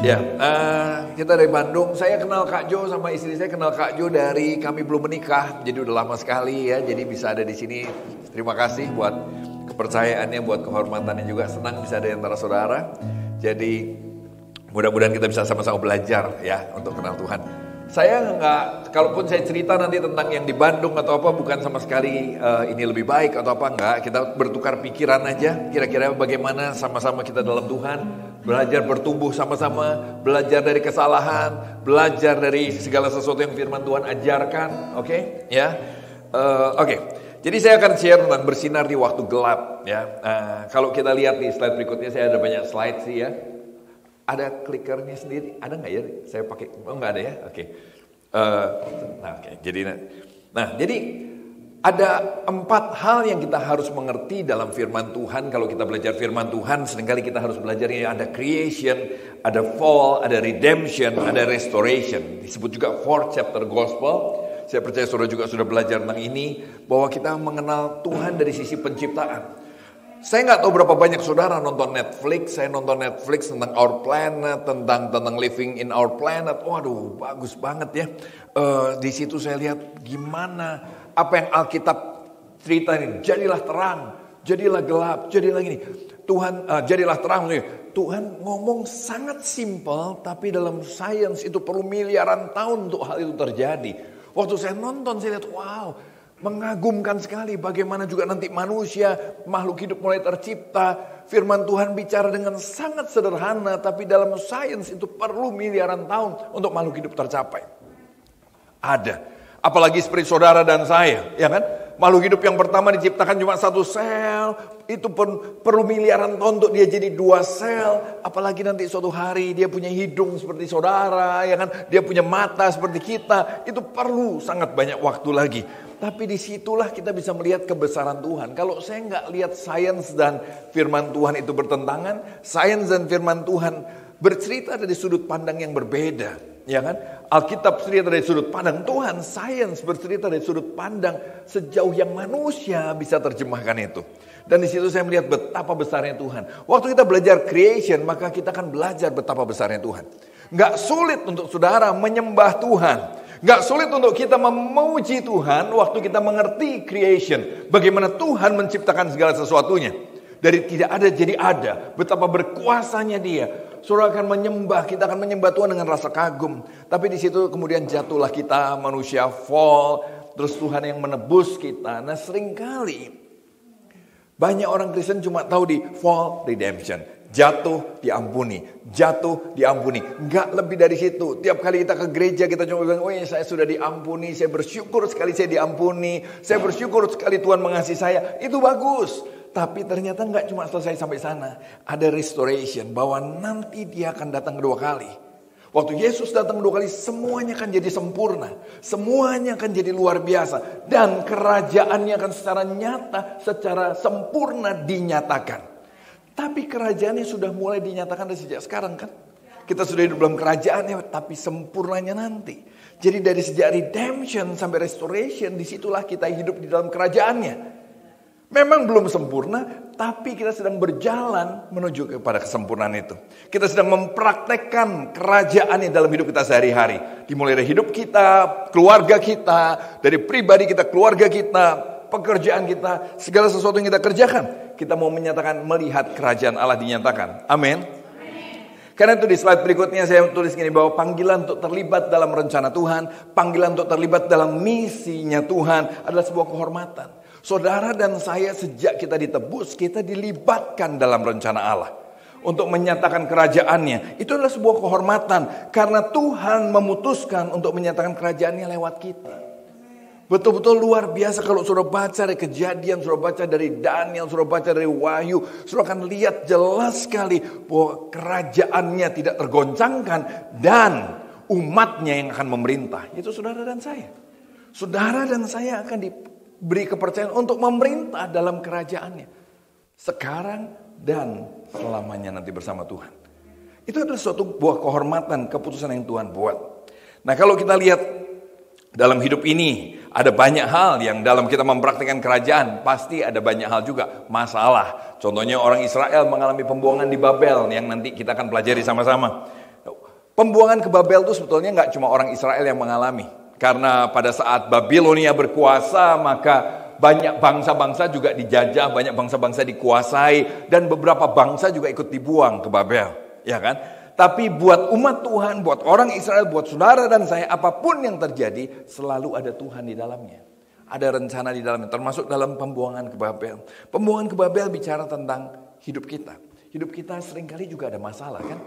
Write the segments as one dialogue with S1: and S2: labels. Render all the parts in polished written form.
S1: Ya, kita dari Bandung. Saya kenal Kak Jo sama istri saya kenal Kak Jo dari kami belum menikah. Jadi udah lama sekali ya. Jadi bisa ada di sini. Terima kasih buat kepercayaannya, buat kehormatannya juga. Senang bisa ada antara saudara. Jadi mudah-mudahan kita bisa sama-sama belajar ya untuk kenal Tuhan. Saya nggak, kalaupun saya cerita nanti tentang yang di Bandung atau apa, bukan sama sekali ini lebih baik atau apa, enggak. Kita bertukar pikiran aja, kira-kira bagaimana sama-sama kita dalam Tuhan, belajar bertumbuh sama-sama, belajar dari kesalahan, belajar dari segala sesuatu yang firman Tuhan ajarkan, oke? Ya, oke. Jadi saya akan share tentang bersinar di waktu gelap, ya. Kalau kita lihat di slide berikutnya, saya ada banyak slide sih ya. Ada klikernya sendiri, ada nggak ya? Saya pakai, oh nggak ada ya, oke. Jadi ada 4 hal yang kita harus mengerti dalam firman Tuhan. Kalau kita belajar firman Tuhan, seringkali kita harus belajarnya ada creation, ada fall, ada redemption, ada restoration. Disebut juga 4 chapter gospel. Saya percaya saudara juga sudah belajar tentang ini, bahwa kita mengenal Tuhan dari sisi penciptaan. Saya nggak tahu berapa banyak saudara nonton Netflix. Saya nonton Netflix tentang Our Planet, tentang living in our planet. Waduh, bagus banget ya. Di situ saya lihat gimana apa yang Alkitab cerita ini. Jadilah terang, jadilah gelap, jadilah gini. Tuhan, jadilah terang. Tuhan ngomong sangat simpel, tapi dalam sains itu perlu miliaran tahun untuk hal itu terjadi. Waktu saya nonton, saya lihat, wow. Mengagumkan sekali bagaimana juga nanti manusia, makhluk hidup mulai tercipta. Firman Tuhan bicara dengan sangat sederhana, tapi dalam sains itu perlu miliaran tahun untuk makhluk hidup tercapai. Ada. Apalagi seperti saudara dan saya, ya kan? Makhluk hidup yang pertama diciptakan cuma 1 sel, itu pun perlu miliaran tahun untuk dia jadi 2 sel. Apalagi nanti suatu hari dia punya hidung seperti saudara, ya kan? Dia punya mata seperti kita, itu perlu sangat banyak waktu lagi. Tapi disitulah kita bisa melihat kebesaran Tuhan. Kalau saya nggak lihat sains dan firman Tuhan itu bertentangan, sains dan firman Tuhan bercerita dari sudut pandang yang berbeda, ya kan? Alkitab cerita dari sudut pandang Tuhan, sains bercerita dari sudut pandang sejauh yang manusia bisa terjemahkan itu. Dan di situ saya melihat betapa besarnya Tuhan. Waktu kita belajar creation, maka kita akan belajar betapa besarnya Tuhan. Nggak sulit untuk saudara menyembah Tuhan. Gak sulit untuk kita memuji Tuhan waktu kita mengerti creation. Bagaimana Tuhan menciptakan segala sesuatunya. Dari tidak ada jadi ada. Betapa berkuasanya dia. Saudara akan menyembah, kita akan menyembah Tuhan dengan rasa kagum. Tapi di situ kemudian jatuhlah kita, manusia fall. Terus Tuhan yang menebus kita. Nah seringkali banyak orang Kristen cuma tahu di fall redemption. Jatuh diampuni, jatuh diampuni. Enggak lebih dari situ. Tiap kali kita ke gereja kita cuma bilang, oh ya saya sudah diampuni, saya bersyukur sekali saya diampuni, saya bersyukur sekali Tuhan mengasihi saya. Itu bagus. Tapi ternyata enggak cuma selesai sampai sana. Ada restoration, bahwa nanti dia akan datang kedua kali. Waktu Yesus datang kedua kali, semuanya akan jadi sempurna. Semuanya akan jadi luar biasa. Dan kerajaannya akan secara nyata, secara sempurna dinyatakan. Tapi kerajaannya sudah mulai dinyatakan dari sejak sekarang kan. Kita sudah hidup dalam kerajaannya, tapi sempurnanya nanti. Jadi dari sejak redemption sampai restoration, disitulah kita hidup di dalam kerajaannya. Memang belum sempurna, tapi kita sedang berjalan menuju kepada kesempurnaan itu. Kita sedang mempraktekkan kerajaannya dalam hidup kita sehari-hari. Dimulai dari hidup kita, keluarga kita, dari pribadi kita, keluarga kita, pekerjaan kita, segala sesuatu yang kita kerjakan. Kita mau menyatakan melihat kerajaan Allah dinyatakan. Amin. Karena itu di slide berikutnya saya tulis gini, bahwa panggilan untuk terlibat dalam rencana Tuhan, panggilan untuk terlibat dalam misinya Tuhan adalah sebuah kehormatan. Saudara dan saya sejak kita ditebus, kita dilibatkan dalam rencana Allah. Untuk menyatakan kerajaannya. Itu adalah sebuah kehormatan. Karena Tuhan memutuskan untuk menyatakan kerajaannya lewat kita. Betul-betul luar biasa kalau saudara baca dari Kejadian, saudara baca dari Daniel, saudara baca dari Wahyu, saudara akan lihat jelas sekali bahwa kerajaannya tidak tergoncangkan dan umatnya yang akan memerintah. Itu saudara dan saya. Saudara dan saya akan diberi kepercayaan untuk memerintah dalam kerajaannya. Sekarang dan selamanya nanti bersama Tuhan. Itu adalah suatu buah kehormatan, keputusan yang Tuhan buat. Nah kalau kita lihat dalam hidup ini, ada banyak hal yang dalam kita mempraktikkan kerajaan, pasti ada banyak hal juga masalah. Contohnya orang Israel mengalami pembuangan di Babel yang nanti kita akan pelajari sama-sama. Pembuangan ke Babel itu sebetulnya nggak cuma orang Israel yang mengalami. Karena pada saat Babilonia berkuasa, maka banyak bangsa-bangsa juga dijajah, banyak bangsa-bangsa dikuasai, dan beberapa bangsa juga ikut dibuang ke Babel, ya kan? Tapi buat umat Tuhan, buat orang Israel, buat saudara dan saya, apapun yang terjadi, selalu ada Tuhan di dalamnya. Ada rencana di dalamnya, termasuk dalam pembuangan ke Babel. Pembuangan ke Babel bicara tentang hidup kita. Hidup kita seringkali juga ada masalah, kan?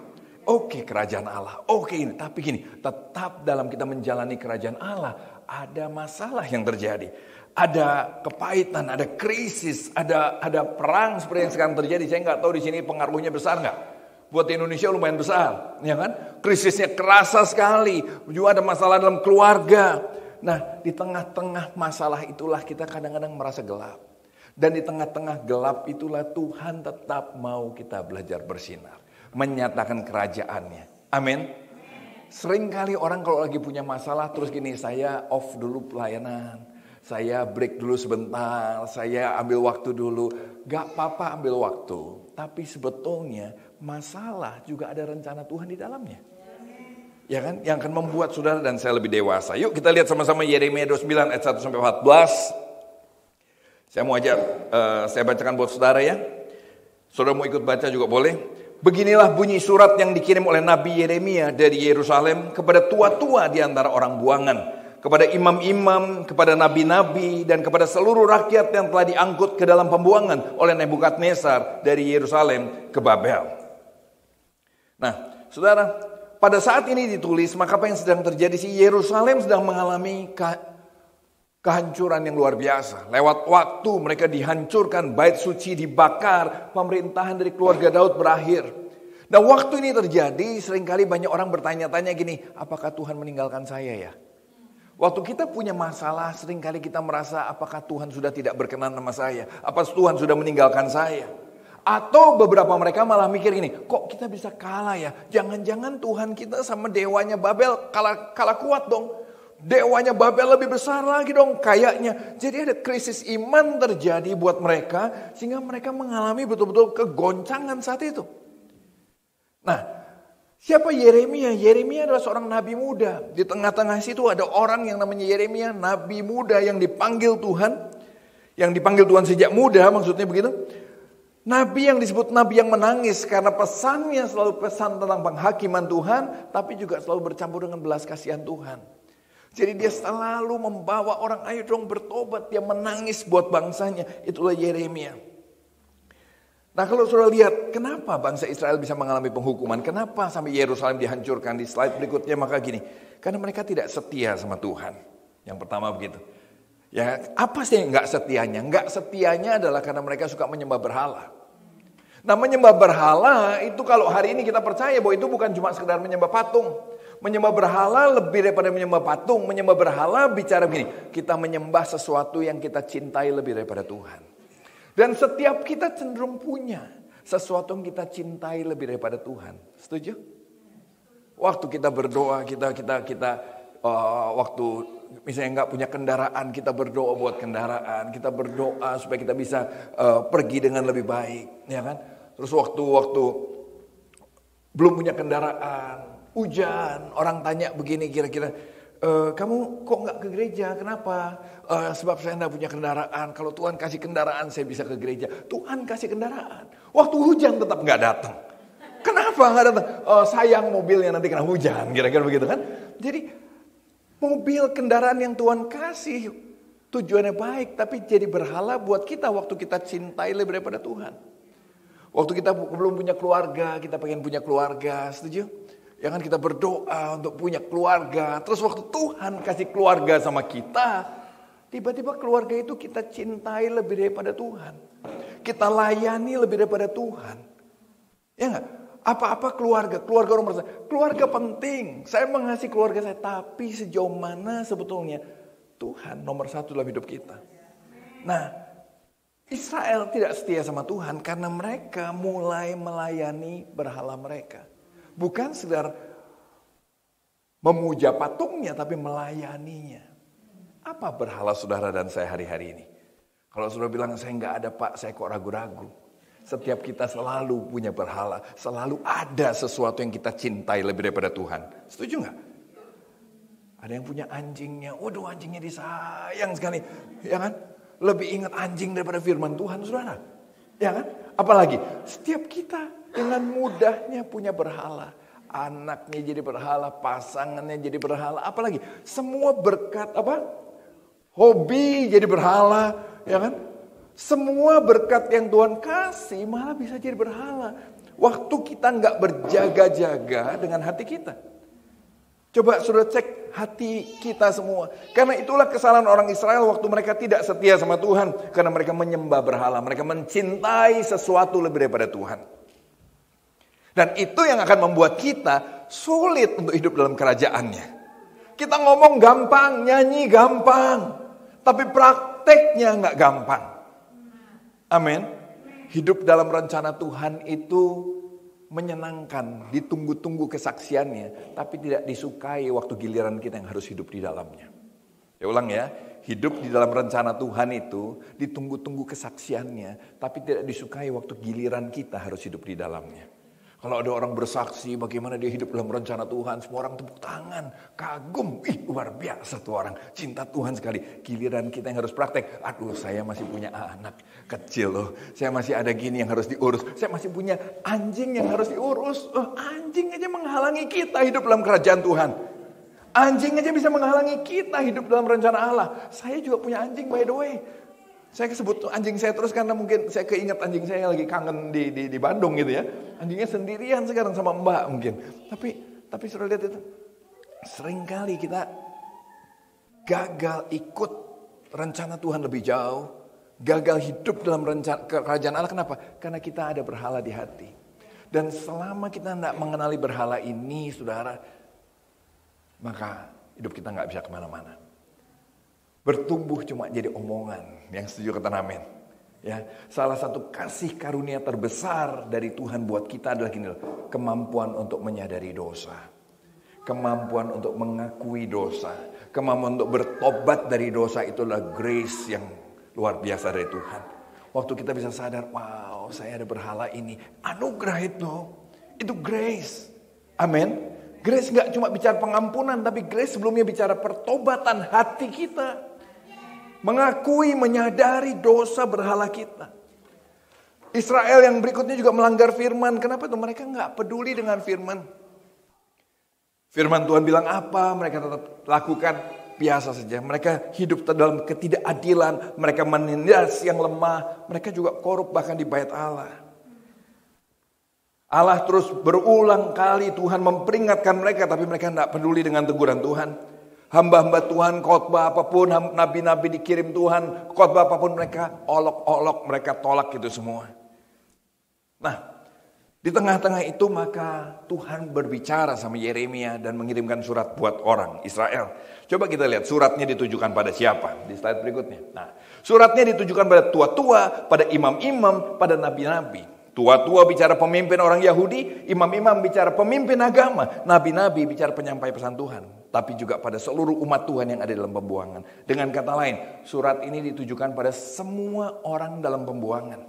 S1: Oke, kerajaan Allah, oke ini, tapi gini, tetap dalam kita menjalani kerajaan Allah, ada masalah yang terjadi. Ada kepahitan, ada krisis, ada perang seperti yang sekarang terjadi. Saya nggak tahu di sini pengaruhnya besar nggak? Buat Indonesia lumayan besar, ya kan? Krisisnya kerasa sekali, juga ada masalah dalam keluarga. Nah, di tengah-tengah masalah itulah kita kadang-kadang merasa gelap. Dan di tengah-tengah gelap itulah Tuhan tetap mau kita belajar bersinar. Menyatakan kerajaannya. Amin. Seringkali orang kalau lagi punya masalah terus gini, saya off dulu pelayanan, saya break dulu sebentar, saya ambil waktu dulu. Gak apa-apa ambil waktu, tapi sebetulnya masalah juga ada rencana Tuhan di dalamnya. Ya kan, yang akan membuat saudara dan saya lebih dewasa. Yuk kita lihat sama-sama Yeremia 29 ayat 1-14. Saya mau ajak, saya bacakan buat saudara ya. Saudara mau ikut baca juga boleh. Beginilah bunyi surat yang dikirim oleh Nabi Yeremia dari Yerusalem kepada tua-tua di antara orang buangan, kepada imam-imam, kepada nabi-nabi, dan kepada seluruh rakyat yang telah diangkut ke dalam pembuangan oleh Nebukadnezar dari Yerusalem ke Babel. Nah, saudara, pada saat ini ditulis, maka apa yang sedang terjadi sih? Yerusalem sedang mengalami kehancuran yang luar biasa. Lewat waktu mereka dihancurkan, bait suci dibakar, pemerintahan dari keluarga Daud berakhir. Dan waktu ini terjadi, seringkali banyak orang bertanya-tanya gini, apakah Tuhan meninggalkan saya ya? Waktu kita punya masalah, seringkali kita merasa apakah Tuhan sudah tidak berkenan sama saya? Apa Tuhan sudah meninggalkan saya? Atau beberapa mereka malah mikir gini, kok kita bisa kalah ya? Jangan-jangan Tuhan kita sama dewanya Babel kalah kuat dong. Dewanya Babel lebih besar lagi dong kayaknya. Jadi ada krisis iman terjadi buat mereka, sehingga mereka mengalami betul-betul kegoncangan saat itu. Nah, siapa Yeremia? Yeremia adalah seorang nabi muda. Di tengah-tengah situ ada orang yang namanya Yeremia, nabi muda yang dipanggil Tuhan. Yang dipanggil Tuhan sejak muda, maksudnya begitu. Nabi yang disebut nabi yang menangis karena pesannya selalu pesan tentang penghakiman Tuhan, tapi juga selalu bercampur dengan belas kasihan Tuhan. Jadi dia selalu membawa orang, ayo dong bertobat. Dia menangis buat bangsanya. Itulah Yeremia. Nah kalau saudara lihat, kenapa bangsa Israel bisa mengalami penghukuman? Kenapa sampai Yerusalem dihancurkan? Di slide berikutnya maka gini. Karena mereka tidak setia sama Tuhan. Yang pertama begitu. Ya, apa sih yang gak setianya? Gak setianya adalah karena mereka suka menyembah berhala. Nah menyembah berhala itu kalau hari ini kita percaya bahwa itu bukan cuma sekedar menyembah patung. Menyembah berhala lebih daripada menyembah patung. Menyembah berhala bicara begini, kita menyembah sesuatu yang kita cintai lebih daripada Tuhan. Dan setiap kita cenderung punya sesuatu yang kita cintai lebih daripada Tuhan. Setuju? Waktu kita berdoa, waktu misalnya nggak punya kendaraan, kita berdoa buat kendaraan. Kita berdoa supaya kita bisa pergi dengan lebih baik, ya kan? Terus waktu belum punya kendaraan, hujan, orang tanya begini kira-kira, kamu kok nggak ke gereja? Kenapa? Sebab saya nggak punya kendaraan. Kalau Tuhan kasih kendaraan, saya bisa ke gereja. Tuhan kasih kendaraan. Waktu hujan tetap nggak datang. Kenapa nggak datang? Sayang mobilnya nanti kena hujan, kira-kira begitu kan? Jadi mobil kendaraan yang Tuhan kasih tujuannya baik, tapi jadi berhala buat kita waktu kita cintai lebih daripada Tuhan. Waktu kita belum punya keluarga, kita pengen punya keluarga, setuju? Ya kan kita berdoa untuk punya keluarga. Terus waktu Tuhan kasih keluarga sama kita, tiba-tiba keluarga itu kita cintai lebih daripada Tuhan. Kita layani lebih daripada Tuhan. Ya enggak? Apa-apa keluarga nomor satu. Keluarga penting. Saya mengasihi keluarga saya. Tapi sejauh mana sebetulnya Tuhan nomor satu dalam hidup kita. Nah, Israel tidak setia sama Tuhan karena mereka mulai melayani berhala mereka. Bukan sekedar memuja patungnya, tapi melayaninya. Apa berhala saudara dan saya hari-hari ini? Kalau saudara bilang, saya nggak ada Pak, saya kok ragu-ragu. Setiap kita selalu punya berhala. Selalu ada sesuatu yang kita cintai lebih daripada Tuhan. Setuju nggak? Ada yang punya anjingnya. Waduh, anjingnya disayang sekali. Ya kan? Lebih ingat anjing daripada firman Tuhan, saudara. Ya kan? Apalagi setiap kita dengan mudahnya punya berhala. Anaknya jadi berhala, pasangannya jadi berhala. Apalagi semua berkat hobi jadi berhala. Ya kan? Semua berkat yang Tuhan kasih malah bisa jadi berhala. Waktu kita nggak berjaga-jaga dengan hati kita. Coba sudah cek hati kita semua. Karena itulah kesalahan orang Israel waktu mereka tidak setia sama Tuhan. Karena mereka menyembah berhala. Mereka mencintai sesuatu lebih daripada Tuhan. Dan itu yang akan membuat kita sulit untuk hidup dalam kerajaannya. Kita ngomong gampang, nyanyi gampang. Tapi prakteknya nggak gampang. Amin. Hidup dalam rencana Tuhan itu menyenangkan, ditunggu-tunggu kesaksiannya, tapi tidak disukai waktu giliran kita yang harus hidup di dalamnya. Ya ulang ya, hidup di dalam rencana Tuhan itu ditunggu-tunggu kesaksiannya, tapi tidak disukai waktu giliran kita harus hidup di dalamnya. Kalau ada orang bersaksi bagaimana dia hidup dalam rencana Tuhan, semua orang tepuk tangan, kagum, luar biasa tuh orang, cinta Tuhan sekali. Giliran kita yang harus praktek, aduh saya masih punya anak kecil loh, saya masih ada gini yang harus diurus, saya masih punya anjing yang harus diurus. Anjing aja menghalangi kita hidup dalam kerajaan Tuhan. Anjing aja bisa menghalangi kita hidup dalam rencana Allah. Saya juga punya anjing by the way. Saya sebut anjing saya terus karena mungkin saya keinget anjing saya lagi kangen di Bandung gitu ya. Anjingnya sendirian sekarang sama Mbak mungkin. Tapi sudah lihat itu. Seringkali kita gagal ikut rencana Tuhan lebih jauh. Gagal hidup dalam rencana kerajaan Allah. Kenapa? Karena kita ada berhala di hati. Dan selama kita tidak mengenali berhala ini, saudara, maka hidup kita nggak bisa kemana-mana. Bertumbuh cuma jadi omongan. Yang setuju kata amin. Ya, salah satu kasih karunia terbesar dari Tuhan buat kita adalah gini loh, kemampuan untuk menyadari dosa. Kemampuan untuk mengakui dosa. Kemampuan untuk bertobat dari dosa itu adalah grace yang luar biasa dari Tuhan. Waktu kita bisa sadar, wow saya ada berhala ini. Anugerah itu grace. Amin. Grace gak cuma bicara pengampunan, tapi grace sebelumnya bicara pertobatan hati kita. Mengakui, menyadari dosa berhala kita. Israel yang berikutnya juga melanggar firman. Kenapa tuh? Mereka gak peduli dengan firman. Firman Tuhan bilang apa, mereka tetap lakukan biasa saja. Mereka hidup dalam ketidakadilan. Mereka menindas yang lemah. Mereka juga korup bahkan di bait Allah. Allah terus berulang kali Tuhan memperingatkan mereka. Tapi mereka tidak peduli dengan teguran Tuhan. Hamba-hamba Tuhan, khotbah apapun, nabi-nabi dikirim Tuhan, khotbah apapun mereka olok-olok, mereka tolak itu semua. Nah, di tengah-tengah itu maka Tuhan berbicara sama Yeremia dan mengirimkan surat buat orang Israel. Coba kita lihat suratnya ditujukan pada siapa di slide berikutnya. Nah, suratnya ditujukan pada tua-tua, pada imam-imam, pada nabi-nabi. Tua-tua bicara pemimpin orang Yahudi, imam-imam bicara pemimpin agama, nabi-nabi bicara penyampai pesan Tuhan. Tapi juga pada seluruh umat Tuhan yang ada dalam pembuangan. Dengan kata lain, surat ini ditujukan pada semua orang dalam pembuangan.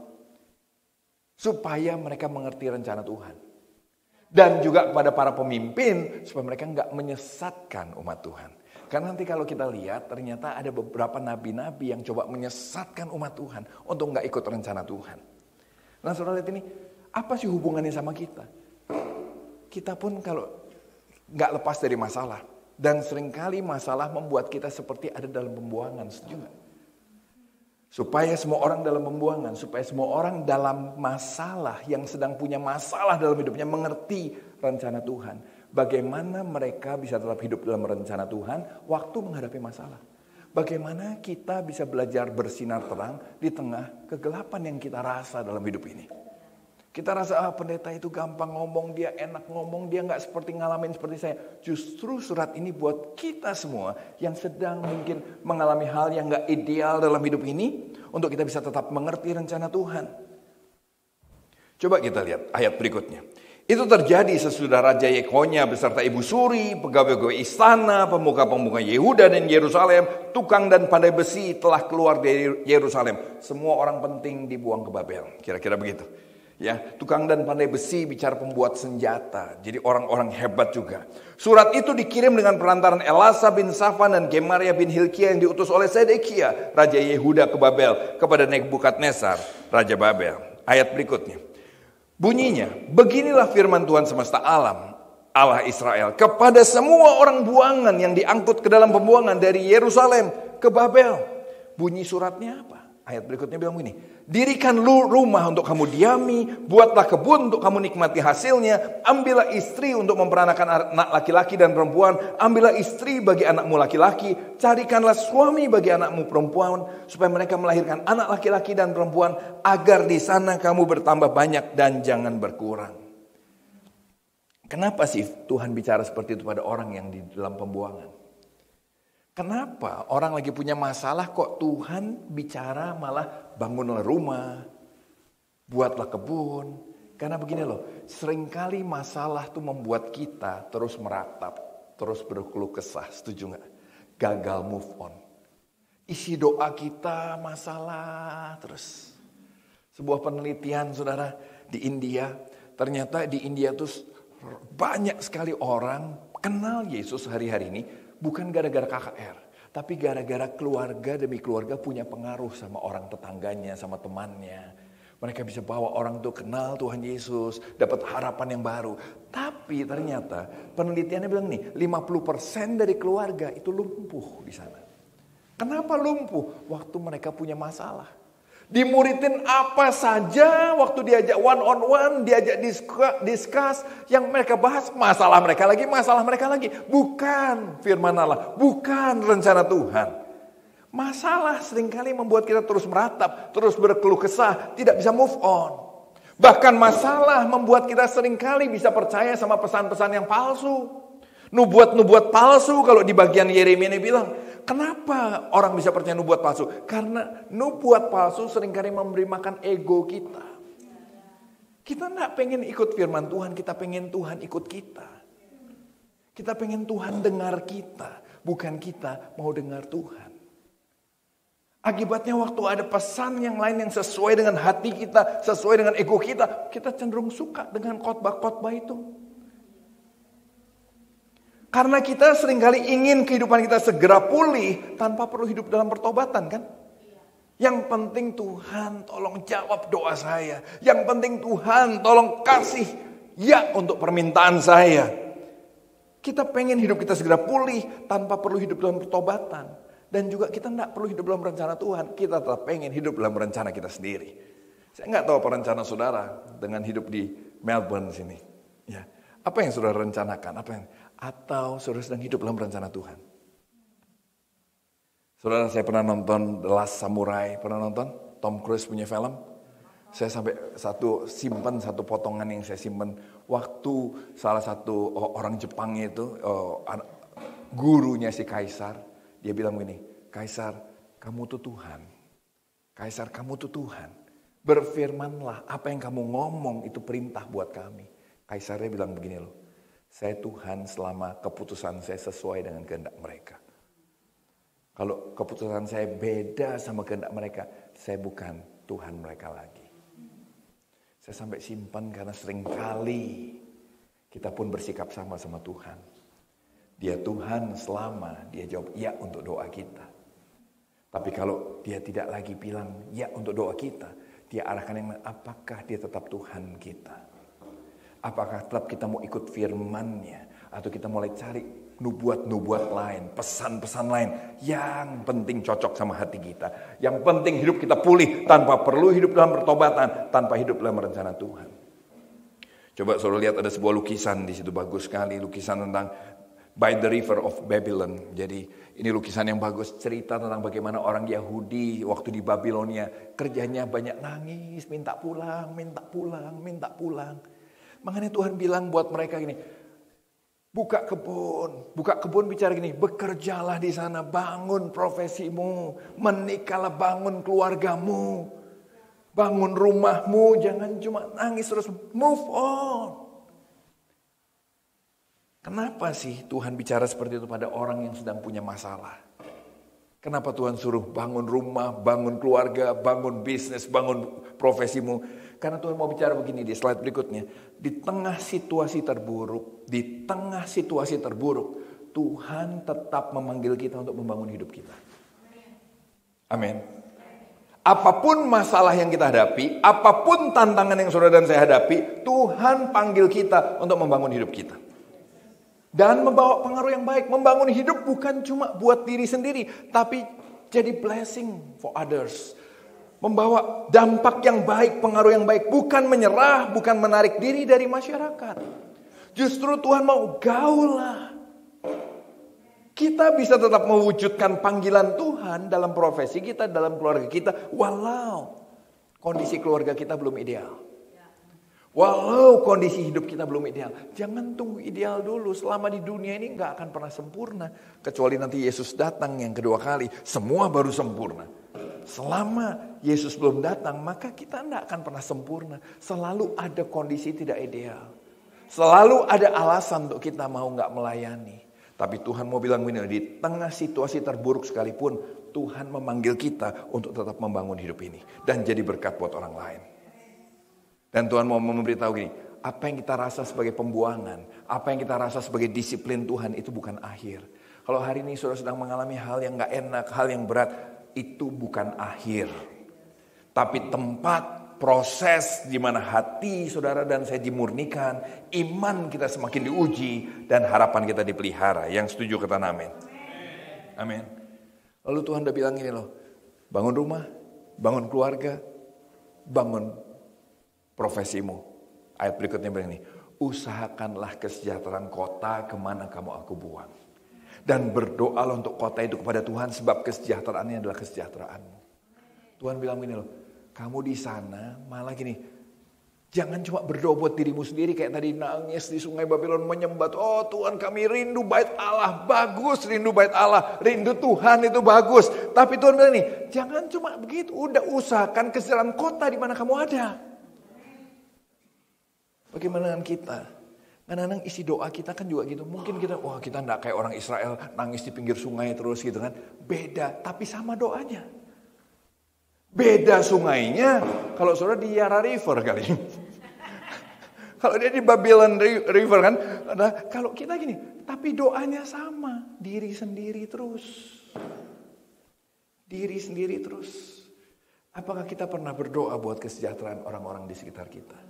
S1: Supaya mereka mengerti rencana Tuhan. Dan juga kepada para pemimpin, supaya mereka nggak menyesatkan umat Tuhan. Karena nanti kalau kita lihat, ternyata ada beberapa nabi-nabi yang coba menyesatkan umat Tuhan untuk nggak ikut rencana Tuhan. Nah saudara lihat ini, apa sih hubungannya sama kita? Kita pun kalau nggak lepas dari masalah. Dan seringkali masalah membuat kita seperti ada dalam pembuangan, setuju nggak? Supaya semua orang dalam pembuangan, supaya semua orang dalam masalah, yang sedang punya masalah dalam hidupnya, mengerti rencana Tuhan. Bagaimana mereka bisa tetap hidup dalam rencana Tuhan waktu menghadapi masalah. Bagaimana kita bisa belajar bersinar terang di tengah kegelapan yang kita rasa dalam hidup ini. Kita rasa pendeta itu gampang ngomong, dia enak ngomong, dia gak seperti ngalamin seperti saya. Justru surat ini buat kita semua yang sedang mungkin mengalami hal yang gak ideal dalam hidup ini. Untuk kita bisa tetap mengerti rencana Tuhan. Coba kita lihat ayat berikutnya. Itu terjadi sesudah Raja Yekonya beserta ibu suri, pegawai-pegawai istana, pemuka-pemuka Yehuda dan Yerusalem, tukang dan pandai besi telah keluar dari Yerusalem. Semua orang penting dibuang ke Babel. Kira-kira begitu. Ya, tukang dan pandai besi bicara pembuat senjata. Jadi orang-orang hebat juga. Surat itu dikirim dengan perantaran Elasa bin Safan dan Gemaria bin Hilkia yang diutus oleh Sedekia, Raja Yehuda ke Babel, kepada Nebukadnezar, Raja Babel. Ayat berikutnya. Bunyinya, beginilah firman Tuhan semesta alam, Allah Israel, kepada semua orang buangan yang diangkut ke dalam pembuangan dari Yerusalem ke Babel. Bunyi suratnya apa? Ayat berikutnya bilang begini, dirikan rumah untuk kamu diami, buatlah kebun untuk kamu nikmati hasilnya, ambillah istri untuk memperanakan anak laki-laki dan perempuan, ambillah istri bagi anakmu laki-laki, carikanlah suami bagi anakmu perempuan, supaya mereka melahirkan anak laki-laki dan perempuan, agar di sana kamu bertambah banyak dan jangan berkurang. Kenapa sih Tuhan bicara seperti itu pada orang yang di dalam pembuangan? Kenapa orang lagi punya masalah kok Tuhan bicara malah bangunlah rumah, buatlah kebun. Karena begini loh, seringkali masalah tuh membuat kita terus meratap, terus berkeluh kesah, setuju gak? Gagal move on. Isi doa kita masalah terus. Sebuah penelitian saudara di India, ternyata di India tuh banyak sekali orang kenal Yesus hari-hari ini. Bukan gara-gara KKR, tapi gara-gara keluarga demi keluarga punya pengaruh sama orang tetangganya, sama temannya. Mereka bisa bawa orang tuh kenal Tuhan Yesus, dapat harapan yang baru. Tapi ternyata penelitiannya bilang nih, 50% dari keluarga itu lumpuh di sana. Kenapa lumpuh? Waktu mereka punya masalah. Dimuridin apa saja waktu diajak one on one, diajak discuss, yang mereka bahas masalah mereka lagi. Bukan firman Allah, bukan rencana Tuhan. Masalah seringkali membuat kita terus meratap, terus berkeluh kesah, tidak bisa move on. Bahkan masalah membuat kita seringkali bisa percaya sama pesan-pesan yang palsu. Nubuat-nubuat palsu, kalau di bagian Yeremia ini bilang, kenapa orang bisa percaya nubuat palsu? Karena nubuat palsu seringkali memberi makan ego kita. Kita gak pengen ikut firman Tuhan, kita pengen Tuhan ikut kita. Kita pengen Tuhan dengar kita, bukan kita mau dengar Tuhan. Akibatnya waktu ada pesan yang lain yang sesuai dengan hati kita, sesuai dengan ego kita, kita cenderung suka dengan khotbah-khotbah itu. Karena kita seringkali ingin kehidupan kita segera pulih tanpa perlu hidup dalam pertobatan kan? Yang penting Tuhan tolong jawab doa saya. Yang penting Tuhan tolong kasih ya untuk permintaan saya. Kita pengen hidup kita segera pulih tanpa perlu hidup dalam pertobatan. Dan juga kita tidak perlu hidup dalam rencana Tuhan. Kita tetap pengen hidup dalam rencana kita sendiri. Saya nggak tahu apa rencana saudara dengan hidup di Melbourne sini. Ya, apa yang saudara rencanakan? Atau saudara sedang hidup dalam rencana Tuhan? Saudara, saya pernah nonton The Last Samurai. Pernah nonton? Tom Cruise punya film. Saya sampai simpan satu potongan yang saya simpan. Waktu salah satu orang Jepang itu, gurunya si Kaisar. Dia bilang begini, Kaisar, kamu tuh Tuhan. Kaisar, kamu tuh Tuhan. Berfirmanlah, apa yang kamu ngomong itu perintah buat kami. Kaisarnya bilang begini loh. Saya Tuhan selama keputusan saya sesuai dengan kehendak mereka. Kalau keputusan saya beda sama kehendak mereka, saya bukan Tuhan mereka lagi. Saya sampai simpan karena seringkali kita pun bersikap sama Tuhan. Dia Tuhan selama dia jawab ya untuk doa kita. Tapi kalau dia tidak lagi bilang ya untuk doa kita, dia arahkan yang apakah dia tetap Tuhan kita? Apakah tetap kita mau ikut firman-Nya atau kita mulai cari nubuat-nubuat lain, pesan-pesan lain yang penting cocok sama hati kita. Yang penting hidup kita pulih tanpa perlu hidup dalam pertobatan, tanpa hidup dalam rencana Tuhan. Coba saudara lihat ada sebuah lukisan di situ bagus sekali, lukisan tentang By the River of Babylon. Jadi ini lukisan yang bagus, cerita tentang bagaimana orang Yahudi waktu di Babilonia kerjanya banyak nangis, minta pulang. Makanya Tuhan bilang buat mereka gini, buka kebun bicara gini, bekerjalah di sana, bangun profesimu, menikahlah, bangun keluargamu, bangun rumahmu, jangan cuma nangis terus, move on. Kenapa sih Tuhan bicara seperti itu pada orang yang sedang punya masalah? Kenapa Tuhan suruh bangun rumah, bangun keluarga, bangun bisnis, bangun profesimu? Karena Tuhan mau bicara begini di slide berikutnya. Di tengah situasi terburuk, Tuhan tetap memanggil kita untuk membangun hidup kita. Amin. Apapun masalah yang kita hadapi, apapun tantangan yang saudara dan saya hadapi, Tuhan panggil kita untuk membangun hidup kita. Dan membawa pengaruh yang baik. Membangun hidup bukan cuma buat diri sendiri, tapi jadi blessing for others. Membawa dampak yang baik, pengaruh yang baik. Bukan menyerah, bukan menarik diri dari masyarakat. Justru Tuhan mau gaul lah. Kita bisa tetap mewujudkan panggilan Tuhan dalam profesi kita, dalam keluarga kita. Walau kondisi keluarga kita belum ideal. Walau kondisi hidup kita belum ideal. Jangan tunggu ideal dulu. Selama di dunia ini gak akan pernah sempurna. Kecuali nanti Yesus datang yang kedua kali. Semua baru sempurna. Selama Yesus belum datang, maka kita gak akan pernah sempurna. Selalu ada kondisi tidak ideal. Selalu ada alasan untuk kita mau gak melayani. Tapi Tuhan mau bilang begini, di tengah situasi terburuk sekalipun, Tuhan memanggil kita untuk tetap membangun hidup ini. Dan jadi berkat buat orang lain. Dan Tuhan mau memberitahu gini, apa yang kita rasa sebagai pembuangan, apa yang kita rasa sebagai disiplin Tuhan, itu bukan akhir. Kalau hari ini saudara sedang mengalami hal yang gak enak, hal yang berat, itu bukan akhir. Tapi tempat proses di mana hati saudara dan saya dimurnikan, iman kita semakin diuji, dan harapan kita dipelihara. Yang setuju kata amin. Amin. Lalu Tuhan udah bilang ini loh, bangun rumah, bangun keluarga, bangun profesimu. Ayat berikutnya bilang ini, usahakanlah kesejahteraan kota kemana kamu aku buang. Dan berdoalah untuk kota itu kepada Tuhan, sebab kesejahteraannya adalah kesejahteraanmu. Tuhan bilang ini loh, kamu di sana malah gini, jangan cuma berdoa buat dirimu sendiri kayak tadi nangis di sungai Babylon menyembah. Oh Tuhan, kami rindu bait Allah, bagus rindu bait Allah, rindu Tuhan itu bagus. Tapi Tuhan bilang nih, jangan cuma begitu, udah usahakan kesejahteraan kota di mana kamu ada. Bagaimana dengan kita? Kadang-kadang isi doa kita kan juga gitu. Mungkin kita, wah kita enggak kayak orang Israel nangis di pinggir sungai terus gitu kan. Beda, tapi sama doanya. Beda sungainya kalau saudara di Yara River kali. Kalau dia di Babylon River kan. Nah, kalau kita gini, tapi doanya sama. Diri sendiri terus. Diri sendiri terus. Apakah kita pernah berdoa buat kesejahteraan orang-orang di sekitar kita?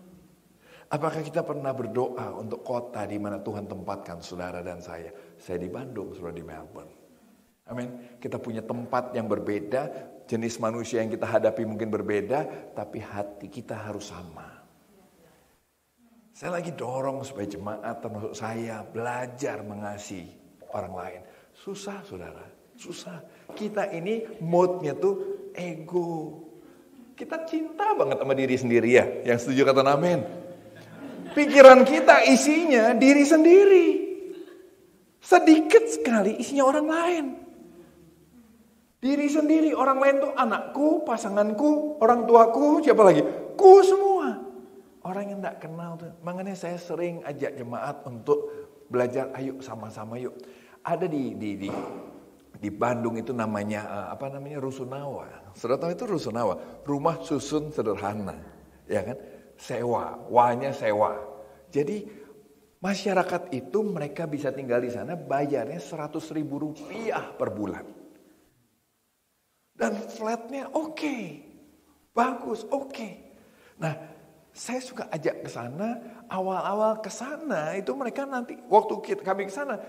S1: Apakah kita pernah berdoa untuk kota di mana Tuhan tempatkan saudara dan saya? Saya di Bandung, saudara di Melbourne. Amin. Kita punya tempat yang berbeda, jenis manusia yang kita hadapi mungkin berbeda, tapi hati kita harus sama. Saya lagi dorong supaya jemaat termasuk saya belajar mengasihi orang lain. Susah saudara, susah. Kita ini mode-nya tuh ego. Kita cinta banget sama diri sendiri ya, yang setuju kata amin. Pikiran kita isinya diri sendiri. Sedikit sekali isinya orang lain. Diri sendiri, orang lain tuh anakku, pasanganku, orang tuaku, siapa lagi? Ku semua. Orang yang gak kenal tuh. Makanya saya sering ajak jemaat untuk belajar, ayo sama-sama yuk. Ada di Bandung itu namanya Rusunawa. Saudara tahu itu Rusunawa, rumah susun sederhana, ya kan? Sewa, wanya sewa. Jadi masyarakat itu mereka bisa tinggal di sana bayarnya Rp100.000 per bulan. Dan flatnya oke, bagus, oke. Nah, saya suka ajak ke sana. Awal-awal ke sana itu mereka nanti waktu kami ke sana,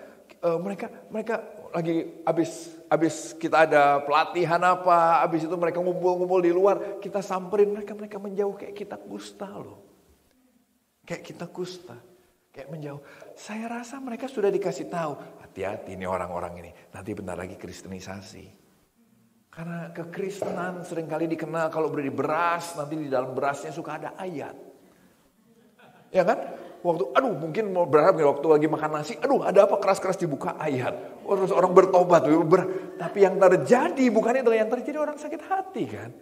S1: mereka lagi habis kita ada pelatihan apa, habis itu mereka ngumpul-ngumpul di luar, kita samperin mereka menjauh kayak kita kusta loh. Kayak kita kusta, kayak menjauh. Saya rasa mereka sudah dikasih tahu, hati-hati nih orang-orang ini, nanti bentar lagi kristenisasi. Karena kekristenan seringkali dikenal kalau beri beras, nanti di dalam berasnya suka ada ayat. Ya kan? Mungkin mau berharap waktu lagi makan nasi, ada apa keras-keras dibuka ayat. Terus orang bertobat. Tapi yang terjadi bukan itu, yang terjadi orang sakit hati kan.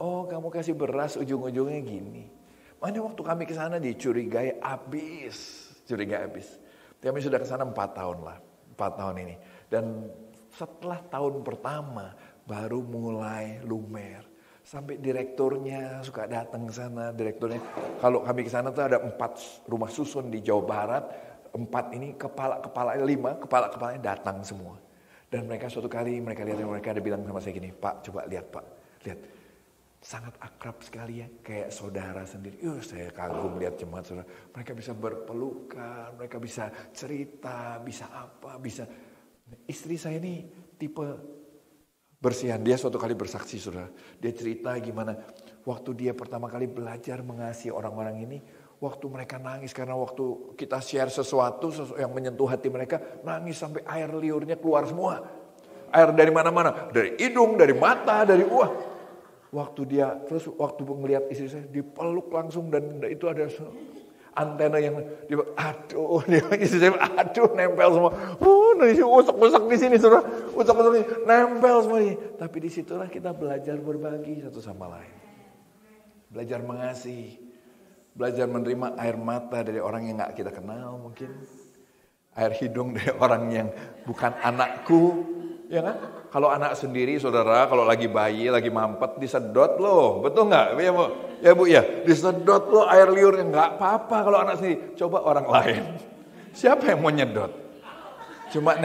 S1: Oh kamu kasih beras ujung-ujungnya gini. Makanya waktu kami ke sana dicurigai habis. Kami sudah ke sana 4 tahun lah, 4 tahun ini. Dan setelah tahun pertama baru mulai lumer. Sampai direkturnya suka datang ke sana. Direkturnya, kalau kami ke sana tuh ada 4 rumah susun di Jawa Barat. 4 ini kepala-kepalanya datang semua. Dan mereka suatu kali mereka ada bilang sama saya gini, Pak coba lihat Pak, lihat. Sangat akrab sekali ya, kayak saudara sendiri. Saya kagum lihat jemaat saudara. Mereka bisa berpelukan, mereka bisa cerita, bisa apa, bisa. Istri saya ini tipe bersihan. Dia suatu kali bersaksi saudara. Dia cerita gimana waktu dia pertama kali belajar mengasihi orang-orang ini. Waktu mereka nangis karena waktu kita share sesuatu yang menyentuh hati mereka. Nangis sampai air liurnya keluar semua. Air dari mana-mana. Dari hidung, dari mata, dari waktu melihat istri saya dipeluk langsung dan itu ada antena yang istri saya nempel semua. Usap di sini saudara, usap nempel semua. Tapi disitulah kita belajar berbagi satu sama lain, belajar mengasihi, belajar menerima air mata dari orang yang nggak kita kenal mungkin, air hidung dari orang yang bukan anakku, ya kan? Kalau anak sendiri saudara, kalau lagi bayi, lagi mampet, disedot loh, betul nggak? Ya bu, ya disedot loh air liurnya, nggak apa-apa kalau anak sendiri. Coba orang lain, siapa yang mau nyedot? Cuma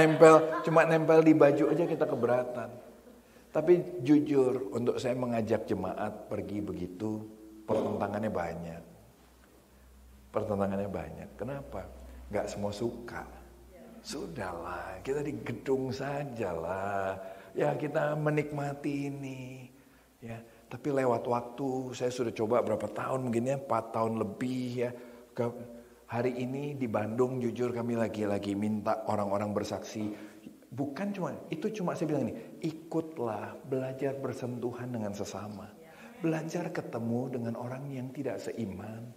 S1: nempel di baju aja kita keberatan. Tapi jujur, untuk saya mengajak jemaat pergi begitu, pertentangannya banyak. Kenapa? Nggak semua suka. Sudahlah, kita di gedung sajalah. Ya kita menikmati ini. Ya, tapi lewat waktu, saya sudah coba berapa tahun, mungkin ya 4 tahun lebih ya. Hari ini di Bandung jujur kami lagi minta orang-orang bersaksi. Bukan cuma saya bilang ini, ikutlah belajar bersentuhan dengan sesama. Belajar ketemu dengan orang yang tidak seiman.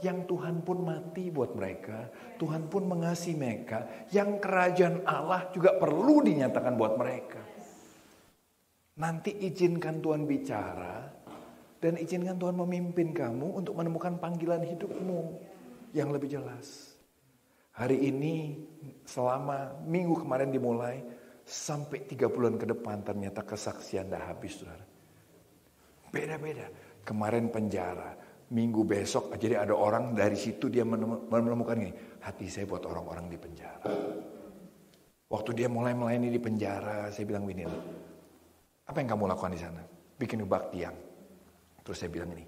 S1: Yang Tuhan pun mati buat mereka. Tuhan pun mengasihi mereka. Yang kerajaan Allah juga perlu dinyatakan buat mereka. Nanti izinkan Tuhan bicara. Dan izinkan Tuhan memimpin kamu untuk menemukan panggilan hidupmu yang lebih jelas. Hari ini selama minggu kemarin dimulai. Sampai 3 bulan ke depan ternyata kesaksian dah habis saudara. Beda-beda. Kemarin penjara. Minggu besok jadi ada orang dari situ dia menemukan gini. Hati saya buat orang-orang di penjara. Waktu dia mulai melayani di penjara. Saya bilang gini. Apa yang kamu lakukan di sana? Bikin kebaktian. Terus saya bilang ini.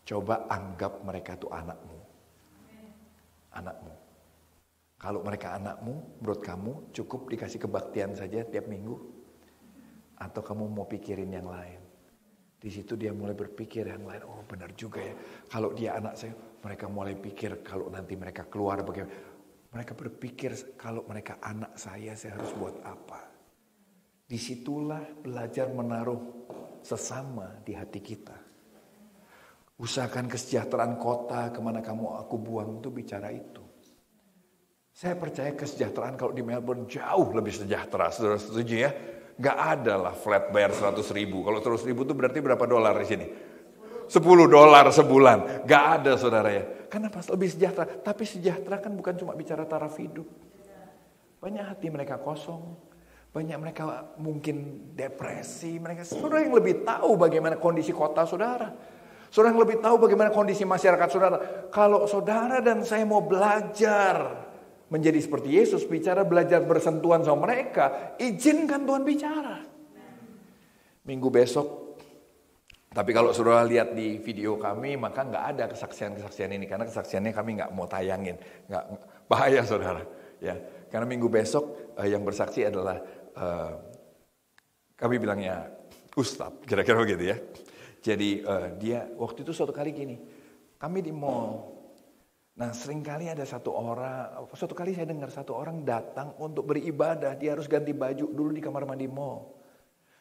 S1: Coba anggap mereka itu anakmu. Anakmu. Kalau mereka anakmu, menurut kamu cukup dikasih kebaktian saja tiap minggu? Atau kamu mau pikirin yang lain? Di situ dia mulai berpikir yang lain. Oh benar juga ya. Kalau dia anak saya, mereka mulai pikir kalau nanti mereka keluar bagaimana. Mereka berpikir kalau mereka anak saya harus buat apa. Disitulah belajar menaruh sesama di hati kita. Usahakan kesejahteraan kota kemana aku buang itu bicara itu. Saya percaya kesejahteraan kalau di Melbourne jauh lebih sejahtera. Saudara setuju ya? Gak ada lah flat bayar 100 ribu. Kalau 100 ribu itu berarti berapa dolar di sini? 10 dolar sebulan. Gak ada saudara ya. Kenapa lebih sejahtera? Tapi sejahtera kan bukan cuma bicara taraf hidup. Banyak hati mereka kosong. Banyak mereka mungkin depresi. Saudara yang lebih tahu bagaimana kondisi kota saudara. Saudara yang lebih tahu bagaimana kondisi masyarakat saudara. Kalau saudara dan saya mau belajar menjadi seperti Yesus, belajar bersentuhan sama mereka, izinkan Tuhan bicara. Minggu besok, tapi kalau saudara lihat di video kami, maka nggak ada kesaksian-kesaksian ini, karena kesaksiannya kami nggak mau tayangin, nggak bahaya saudara. Ya, karena minggu besok yang bersaksi adalah kami bilangnya Ustadz, kira-kira begitu ya. Jadi dia waktu itu suatu kali gini, kami di mall. Nah seringkali ada suatu kali saya dengar satu orang datang untuk beribadah. Dia harus ganti baju dulu di kamar mandi mall.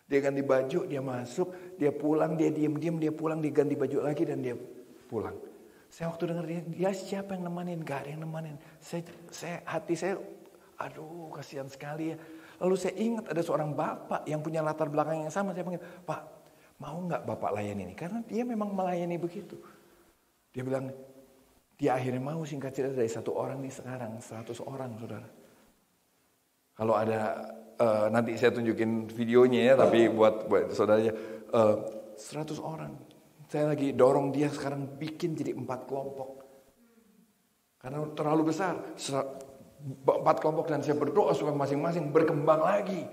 S1: Dia ganti baju, dia masuk, dia pulang, dia diam-diam, dia pulang, dia ganti baju lagi dan dia pulang. Saya waktu dengar dia siapa yang nemenin? Gak ada yang nemenin. Hati saya, aduh kasihan sekali ya. Lalu saya ingat ada seorang bapak yang punya latar belakang yang sama. Saya panggil, Pak mau gak bapak layani ini? Karena dia memang melayani begitu. Dia bilang, dia akhirnya mau, singkat cerita dari 1 orang nih sekarang 100 orang saudara. Kalau ada nanti saya tunjukin videonya ya, tapi buat saudaranya 100 orang. Saya lagi dorong dia sekarang bikin jadi 4 kelompok. Karena terlalu besar. 4 kelompok dan saya berdoa supaya masing-masing berkembang lagi.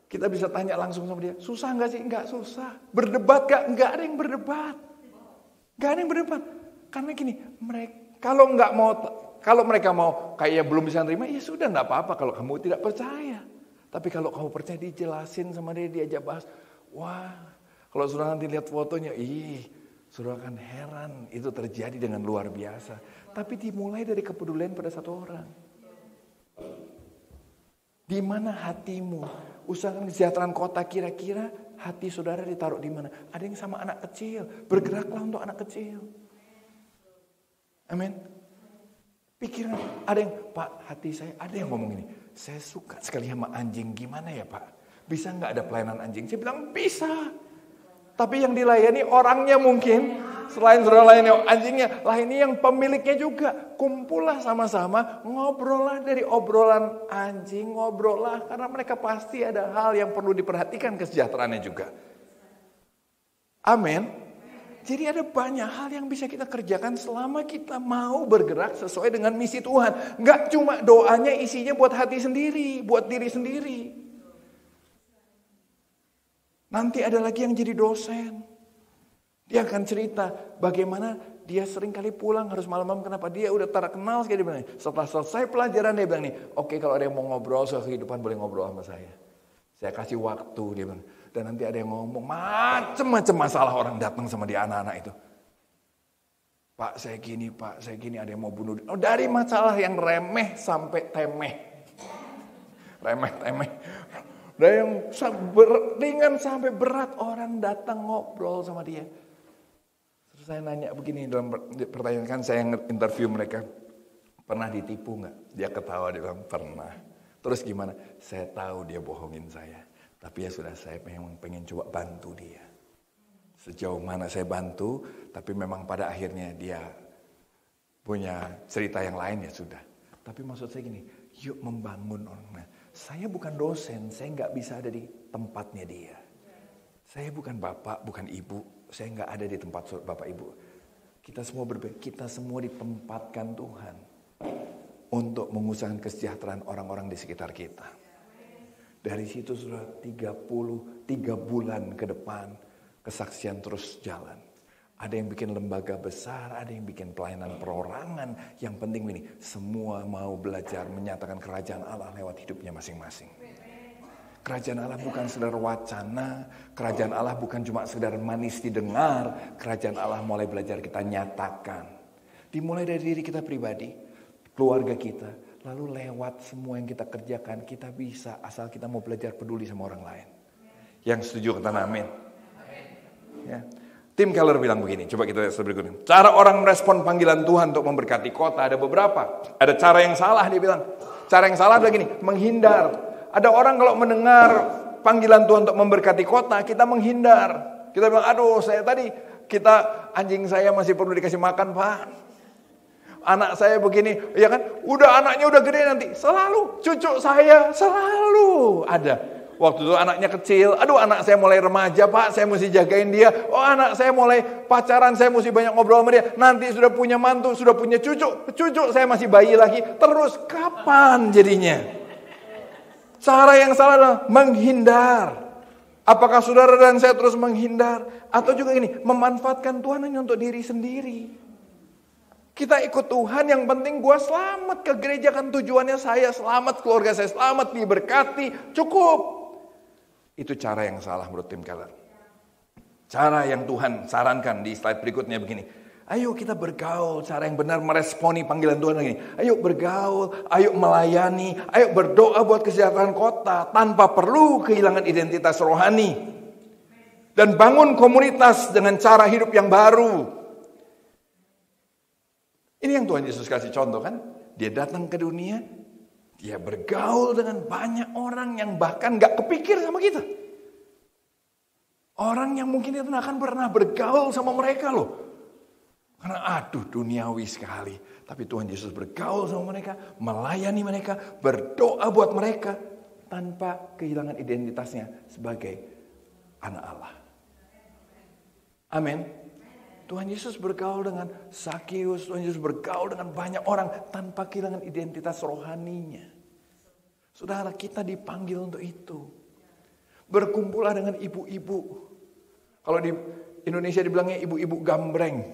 S1: Kita bisa tanya langsung sama dia, susah gak sih? Enggak susah. Berdebat gak? Enggak ada yang berdebat. Enggak ada yang berdebat. Karena gini, kalau mereka mau kayaknya belum bisa nerima, ya sudah enggak apa-apa kalau kamu tidak percaya. Tapi kalau kamu percaya, dijelasin sama dia, diajak bahas. Wah, kalau saudara nanti lihat fotonya, saudara akan heran itu terjadi dengan luar biasa. Tapi dimulai dari kepedulian pada satu orang. Di mana hatimu? Usahakan kesejahteraan kota, kira-kira hati saudara ditaruh di mana? Ada yang sama anak kecil, bergeraklah untuk anak kecil. Amin. Pikiran, ada yang, Pak, hati saya, ada yang ngomong ini, saya suka sekali sama anjing, gimana ya Pak? Bisa nggak ada pelayanan anjing? Saya bilang bisa. Tapi yang dilayani orangnya mungkin, selain saudara layani anjingnya, layani yang pemiliknya juga. Kumpullah sama-sama, ngobrollah dari obrolan anjing, ngobrollah. Karena mereka pasti ada hal yang perlu diperhatikan kesejahteraannya juga. Amin. Jadi ada banyak hal yang bisa kita kerjakan selama kita mau bergerak sesuai dengan misi Tuhan. Nggak cuma doanya isinya buat hati sendiri, buat diri sendiri. Nanti ada lagi yang jadi dosen. Dia akan cerita bagaimana dia sering kali pulang harus malam-malam. Kenapa? Dia udah terkenal sekali. Dia bilang, setelah selesai pelajaran dia bilang nih, oke, kalau ada yang mau ngobrol soal kehidupan boleh ngobrol sama saya. Saya kasih waktu, dia bilang. Dan nanti ada yang ngomong macam-macam masalah orang datang sama dia anak-anak itu. Pak saya gini, ada yang mau bunuh. Oh, dari masalah yang remeh sampai temeh. Remeh-temeh. Dari yang ringan sampai berat orang datang ngobrol sama dia. Terus saya nanya begini dalam pertanyaan, kan saya interview mereka. Pernah ditipu gak? Dia ketawa, dia bilang pernah. Terus gimana? Saya tahu dia bohongin saya. Tapi ya sudah, saya memang pengen coba bantu dia. Sejauh mana saya bantu, tapi memang pada akhirnya dia punya cerita yang lain ya sudah. Tapi maksud saya gini, yuk membangun orang. Nah, saya bukan dosen, saya nggak bisa ada di tempatnya dia. Saya bukan bapak, bukan ibu, saya nggak ada di tempat bapak ibu. Kita semua berbeda, kita semua ditempatkan Tuhan untuk mengusahakan kesejahteraan orang-orang di sekitar kita. Dari situ sudah 33 bulan ke depan, kesaksian terus jalan. Ada yang bikin lembaga besar, ada yang bikin pelayanan perorangan. Yang penting ini, semua mau belajar menyatakan kerajaan Allah lewat hidupnya masing-masing. Kerajaan Allah bukan sekedar wacana, kerajaan Allah bukan cuma sekedar manis didengar, kerajaan Allah mulai belajar kita nyatakan. Dimulai dari diri kita pribadi, keluarga kita, lalu lewat semua yang kita kerjakan, kita bisa asal kita mau belajar peduli sama orang lain. Yang setuju kata amin. Ya. Tim Keller bilang begini, coba kita lihat berikutnya. Cara orang merespon panggilan Tuhan untuk memberkati kota ada beberapa. Ada cara yang salah, dia bilang. Cara yang salah adalah gini, menghindar. Ada orang kalau mendengar panggilan Tuhan untuk memberkati kota, kita menghindar. Kita bilang, aduh anjing saya masih perlu dikasih makan Pak. Anak saya begini, ya kan? Anaknya udah gede nanti. Selalu, cucu saya selalu ada. Waktu itu anaknya kecil, anak saya mulai remaja Pak, saya mesti jagain dia. Oh anak saya mulai pacaran, saya mesti banyak ngobrol sama dia. Nanti sudah punya mantu, sudah punya cucu saya masih bayi lagi. Terus kapan jadinya? Cara yang salah adalah menghindar. Apakah saudara dan saya terus menghindar? Atau juga ini, memanfaatkan Tuhan hanya untuk diri sendiri. Kita ikut Tuhan, yang penting gue selamat ke gereja, kan tujuannya saya selamat, keluarga saya selamat, diberkati, cukup. Itu cara yang salah menurut Tim Keller. Cara yang Tuhan sarankan di slide berikutnya begini. Ayo kita bergaul, cara yang benar meresponi panggilan Tuhan begini. Ayo bergaul, ayo melayani, ayo berdoa buat kesejahteraan kota tanpa perlu kehilangan identitas rohani. Dan bangun komunitas dengan cara hidup yang baru. Ini yang Tuhan Yesus kasih contoh kan. Dia datang ke dunia, dia bergaul dengan banyak orang yang bahkan gak kepikir sama kita. Orang yang mungkin kita akan pernah bergaul sama mereka loh. Karena duniawi sekali. Tapi Tuhan Yesus bergaul sama mereka, melayani mereka, berdoa buat mereka. Tanpa kehilangan identitasnya sebagai anak Allah. Amin. Tuhan Yesus bergaul dengan Sakeus, Tuhan Yesus bergaul dengan banyak orang tanpa kehilangan identitas rohaninya. Saudara, kita dipanggil untuk itu. Berkumpullah dengan ibu-ibu. Kalau di Indonesia dibilangnya ibu-ibu gambreng.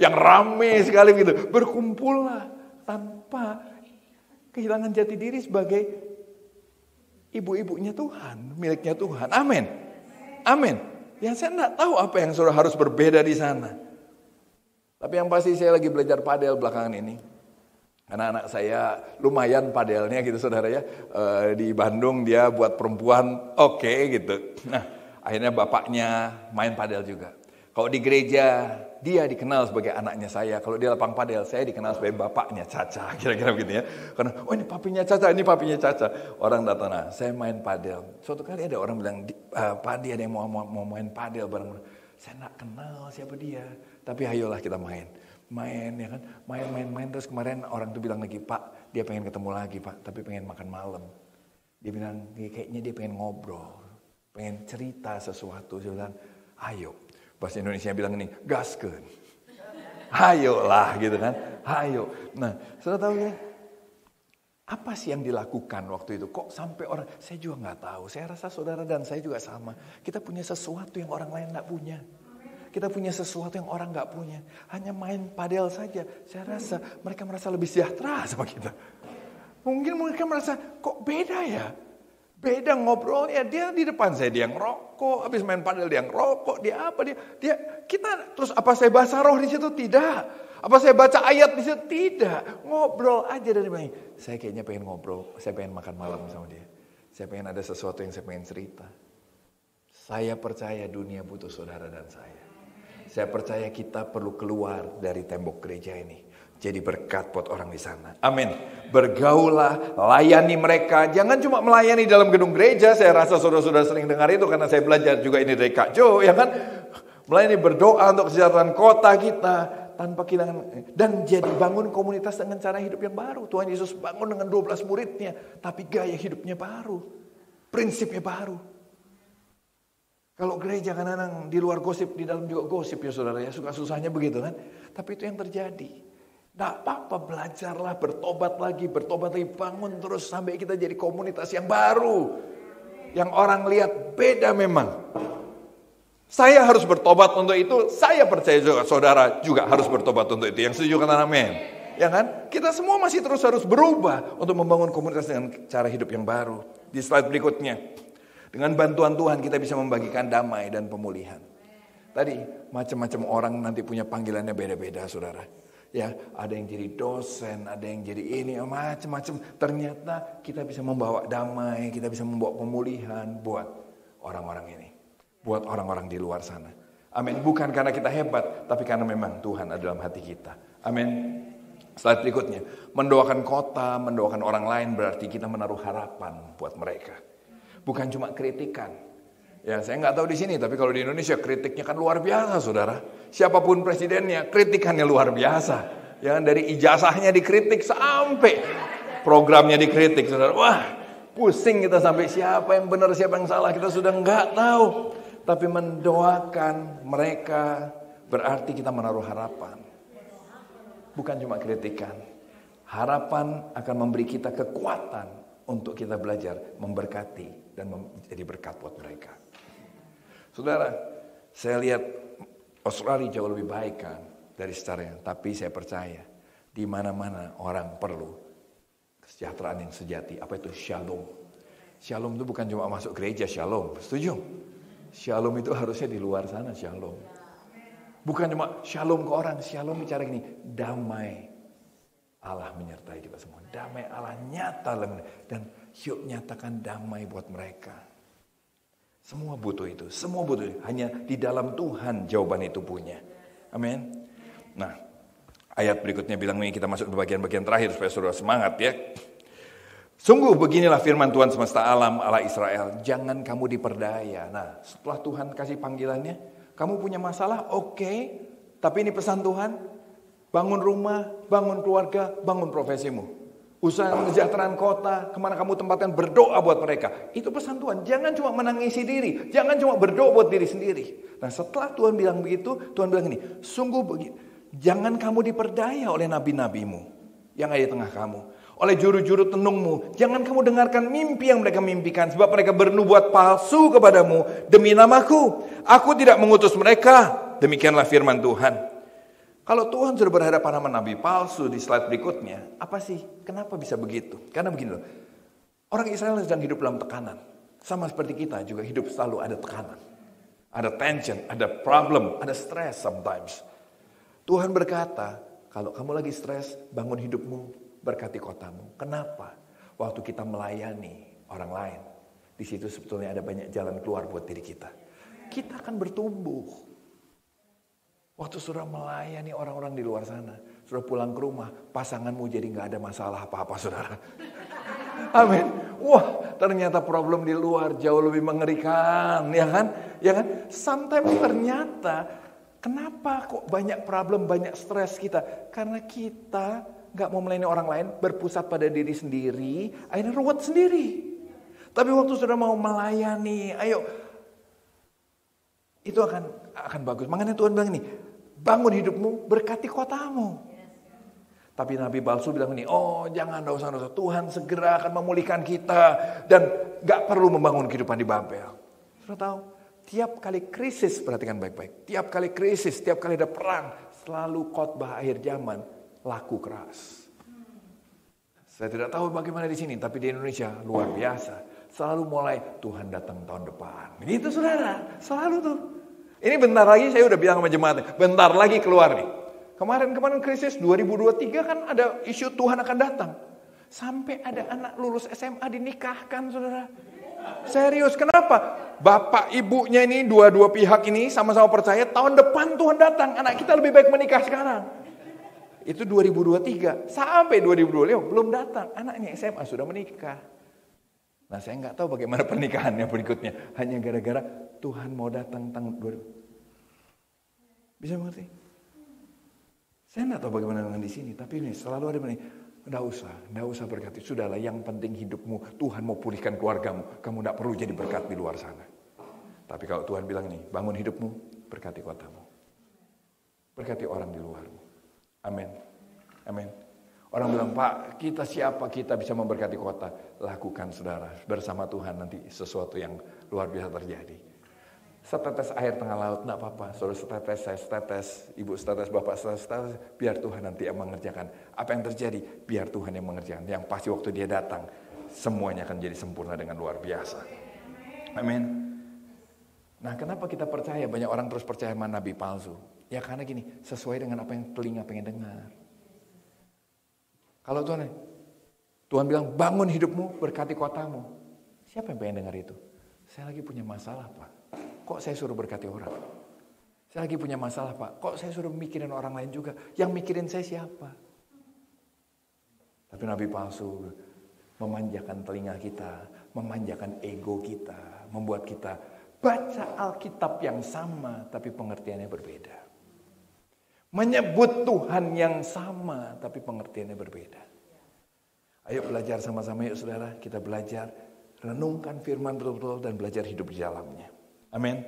S1: Yang rame sekali begitu. Berkumpullah tanpa kehilangan jati diri sebagai ibu-ibunya Tuhan, miliknya Tuhan. Amin. Amin. Ya saya enggak tahu apa yang saudara harus berbeda di sana. Tapi yang pasti saya lagi belajar padel belakangan ini. Anak-anak saya lumayan padelnya gitu saudara ya. Di Bandung dia buat perempuan oke gitu. Nah akhirnya bapaknya main padel juga. Kalau di gereja dia dikenal sebagai anaknya saya. Kalau di lapang padel saya dikenal sebagai bapaknya Caca. Kira-kira begitu ya. Karena oh ini papinya Caca, ini papinya Caca. Orang datang, nah saya main padel. Suatu kali ada orang bilang, Pak dia ada yang mau main padel bareng. Saya nggak kenal siapa dia. Tapi ayolah kita main. Main ya kan. Main. Terus kemarin orang tuh bilang lagi, Pak dia pengen ketemu lagi Pak. Tapi pengen makan malam. Dia bilang kayaknya dia pengen ngobrol. Pengen cerita sesuatu. Saya bilang ayo. Bahasa Indonesia bilang ini, gaskeun. Hayolah gitu kan. Hayo. Nah, saudara tahu ya, apa sih yang dilakukan waktu itu? Kok sampai orang, saya juga nggak tahu. Saya rasa saudara dan saya juga sama. Kita punya sesuatu yang orang lain nggak punya. Kita punya sesuatu yang orang nggak punya. Hanya main padel saja. Saya rasa mereka merasa lebih sejahtera sama kita. Mungkin mereka merasa, kok beda ya? Beda ngobrolnya, dia di depan saya dia ngerokok, habis main padel dia ngerokok, dia apa dia kita terus apa saya bahasa roh di situ tidak, apa saya baca ayat di situ tidak, ngobrol aja dari mana. Saya kayaknya pengen ngobrol, saya pengen makan malam sama dia, saya pengen ada sesuatu yang saya pengen cerita. Saya percaya dunia butuh saudara dan saya. Saya percaya kita perlu keluar dari tembok gereja ini. Jadi berkat buat orang di sana. Amin. Bergaulah, layani mereka. Jangan cuma melayani dalam gedung gereja. Saya rasa saudara-saudara sering dengar itu karena saya belajar juga ini dari Kak Jo, ya kan? Melayani berdoa untuk kesejahteraan kota kita tanpa kehilangan dan jadi bangun komunitas dengan cara hidup yang baru. Tuhan Yesus bangun dengan 12 muridnya, tapi gaya hidupnya baru. Prinsipnya baru. Kalau gereja kadang-kadang di luar gosip, di dalam juga gosip ya saudara ya. Suka-susahnya begitu kan. Tapi itu yang terjadi. Tidak apa-apa, belajarlah, bertobat lagi, bangun terus sampai kita jadi komunitas yang baru. Yang orang lihat beda memang. Saya harus bertobat untuk itu, saya percaya juga saudara juga harus bertobat untuk itu. Yang setuju kata amin. Ya kan? Kita semua masih terus harus berubah untuk membangun komunitas dengan cara hidup yang baru. Di slide berikutnya. Dengan bantuan Tuhan kita bisa membagikan damai dan pemulihan. Tadi macam-macam orang nanti punya panggilannya beda-beda saudara. Ya, ada yang jadi dosen, ada yang jadi ini, macam-macam. Ternyata kita bisa membawa damai, kita bisa membawa pemulihan buat orang-orang ini. Buat orang-orang di luar sana. Amin. Bukan karena kita hebat, tapi karena memang Tuhan ada dalam hati kita. Amin. Slide berikutnya. Mendoakan kota, mendoakan orang lain berarti kita menaruh harapan buat mereka. Bukan cuma kritikan. Ya, saya nggak tahu di sini, tapi kalau di Indonesia kritiknya kan luar biasa, saudara. Siapapun presidennya, kritikannya luar biasa. Ya, dari ijazahnya dikritik sampai programnya dikritik, saudara. Wah, pusing kita sampai siapa yang benar, siapa yang salah, kita sudah nggak tahu. Tapi mendoakan mereka berarti kita menaruh harapan. Bukan cuma kritikan. Harapan akan memberi kita kekuatan untuk kita belajar memberkati dan menjadi berkat buat mereka. Saudara, saya lihat Australia jauh lebih baik kan dari secaranya. Tapi saya percaya di mana-mana orang perlu kesejahteraan yang sejati. Apa itu shalom? Shalom itu bukan cuma masuk gereja shalom. Setuju? Shalom itu harusnya di luar sana shalom. Bukan cuma shalom ke orang. Shalom bicara gini, damai Allah menyertai kita semua. Damai Allah nyata. Dan yuk nyatakan damai buat mereka. Semua butuh itu, semua butuh itu. Hanya di dalam Tuhan jawaban itu punya. Amin. Nah, ayat berikutnya bilang ini kita masuk ke bagian-bagian terakhir supaya saudara semangat ya. Sungguh beginilah firman Tuhan semesta alam, Allah Israel. Jangan kamu diperdaya. Nah, setelah Tuhan kasih panggilannya, kamu punya masalah, oke. Tapi ini pesan Tuhan, bangun rumah, bangun keluarga, bangun profesimu. Usaha kesejahteraan kota, kemana kamu tempatkan, berdoa buat mereka. Itu pesan Tuhan, jangan cuma menangisi diri, jangan cuma berdoa buat diri sendiri. Nah setelah Tuhan bilang begitu, Tuhan bilang ini, sungguh begitu, jangan kamu diperdaya oleh nabi-nabimu yang ada di tengah kamu. Oleh juru-juru tenungmu, jangan kamu dengarkan mimpi yang mereka mimpikan, sebab mereka bernubuat palsu kepadamu demi namaku. Aku tidak mengutus mereka, demikianlah firman Tuhan. Kalau Tuhan sudah berhadapan sama nabi palsu di slide berikutnya, apa sih? Kenapa bisa begitu? Karena begini loh, orang Israel sedang hidup dalam tekanan. Sama seperti kita juga hidup selalu ada tekanan. Ada tension, ada problem, ada stress sometimes. Tuhan berkata, kalau kamu lagi stres, bangun hidupmu, berkati kotamu. Kenapa? Waktu kita melayani orang lain, di situ sebetulnya ada banyak jalan keluar buat diri kita. Kita akan bertumbuh. Waktu sudah melayani orang-orang di luar sana, sudah pulang ke rumah, pasanganmu jadi gak ada masalah apa-apa, saudara. Amin. Wah, ternyata problem di luar jauh lebih mengerikan, ya kan? Ya kan? Sometimes ternyata, kenapa kok banyak problem, banyak stres kita? Karena kita gak mau melayani orang lain, berpusat pada diri sendiri, akhirnya ruwet sendiri. Tapi waktu sudah mau melayani, ayo, itu akan bagus. Makanya Tuhan bilang ini, bangun hidupmu, berkati kotamu. Tapi Nabi palsu bilang ini, oh jangan, gak usah. Tuhan segera akan memulihkan kita. Dan gak perlu membangun kehidupan di Babel. Sudah tahu, tiap kali krisis, perhatikan baik-baik. Tiap kali krisis, tiap kali ada perang, selalu khotbah akhir zaman, laku keras. Saya tidak tahu bagaimana di sini, tapi di Indonesia luar biasa. Selalu mulai, Tuhan datang tahun depan. Begitu saudara, selalu tuh. Ini bentar lagi saya udah bilang sama jemaatnya, bentar lagi keluar nih. Kemarin krisis 2023 kan ada isu Tuhan akan datang. Sampai ada anak lulus SMA dinikahkan, saudara. Serius, kenapa? Bapak ibunya ini, dua-dua pihak ini sama-sama percaya tahun depan Tuhan datang. Anak kita lebih baik menikah sekarang. Itu 2023. Sampai 2025 belum datang. Anaknya SMA sudah menikah. Nah saya nggak tahu bagaimana pernikahannya berikutnya. Hanya gara-gara Tuhan mau datang tanggal 20. Bisa mengerti? Saya nggak tahu bagaimana dengan di sini. Tapi ini selalu ada ini. Nggak usah berkati. Sudahlah, yang penting hidupmu. Tuhan mau pulihkan keluargamu. Kamu nggak perlu jadi berkat di luar sana. Tapi kalau Tuhan bilang nih, bangun hidupmu, berkati kotamu. Berkati orang di luarmu. Amin. Amin. Orang bilang, Pak, kita siapa kita bisa memberkati kota? Lakukan, saudara. Bersama Tuhan nanti sesuatu yang luar biasa terjadi. Setetes air tengah laut, enggak apa-apa. Saudara setetes, saya setetes, ibu setetes, bapak setetes. Biar Tuhan nanti yang mengerjakan. Apa yang terjadi? Biar Tuhan yang mengerjakan. Yang pasti waktu dia datang, semuanya akan jadi sempurna dengan luar biasa. Amin. Nah, kenapa kita percaya? Banyak orang terus percaya sama nabi palsu. Ya karena gini, sesuai dengan apa yang telinga pengen dengar. Kalau Tuhan bilang bangun hidupmu, berkati kotamu. Siapa yang pengen dengar itu? Saya lagi punya masalah, Pak. Kok saya suruh berkati orang? Saya lagi punya masalah, Pak. Kok saya suruh mikirin orang lain juga? Yang mikirin saya siapa? Tapi nabi palsu memanjakan telinga kita, memanjakan ego kita, membuat kita baca Alkitab yang sama tapi pengertiannya berbeda. Menyebut Tuhan yang sama, tapi pengertiannya berbeda. Ayo belajar sama-sama yuk saudara, kita belajar, renungkan firman betul-betul dan belajar hidup di dalamnya. Amin.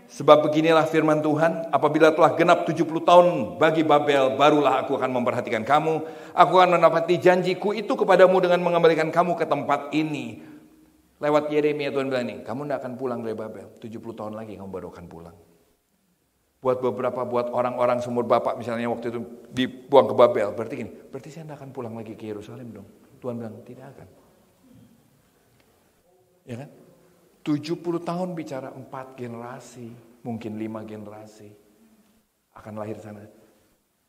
S1: Sebab beginilah firman Tuhan, apabila telah genap 70 tahun bagi Babel, barulah aku akan memperhatikan kamu. Aku akan menepati janjiku itu kepadamu dengan mengembalikan kamu ke tempat ini. Lewat Yeremia Tuhan bilang ini, kamu tidak akan pulang dari Babel, 70 tahun lagi kamu baru akan pulang. Buat orang-orang seumur bapak misalnya waktu itu dibuang ke Babel. Berarti gini, berarti saya tidak akan pulang lagi ke Yerusalem dong. Tuhan bilang, tidak akan. Ya kan? 70 tahun bicara 4 generasi, mungkin 5 generasi akan lahir sana.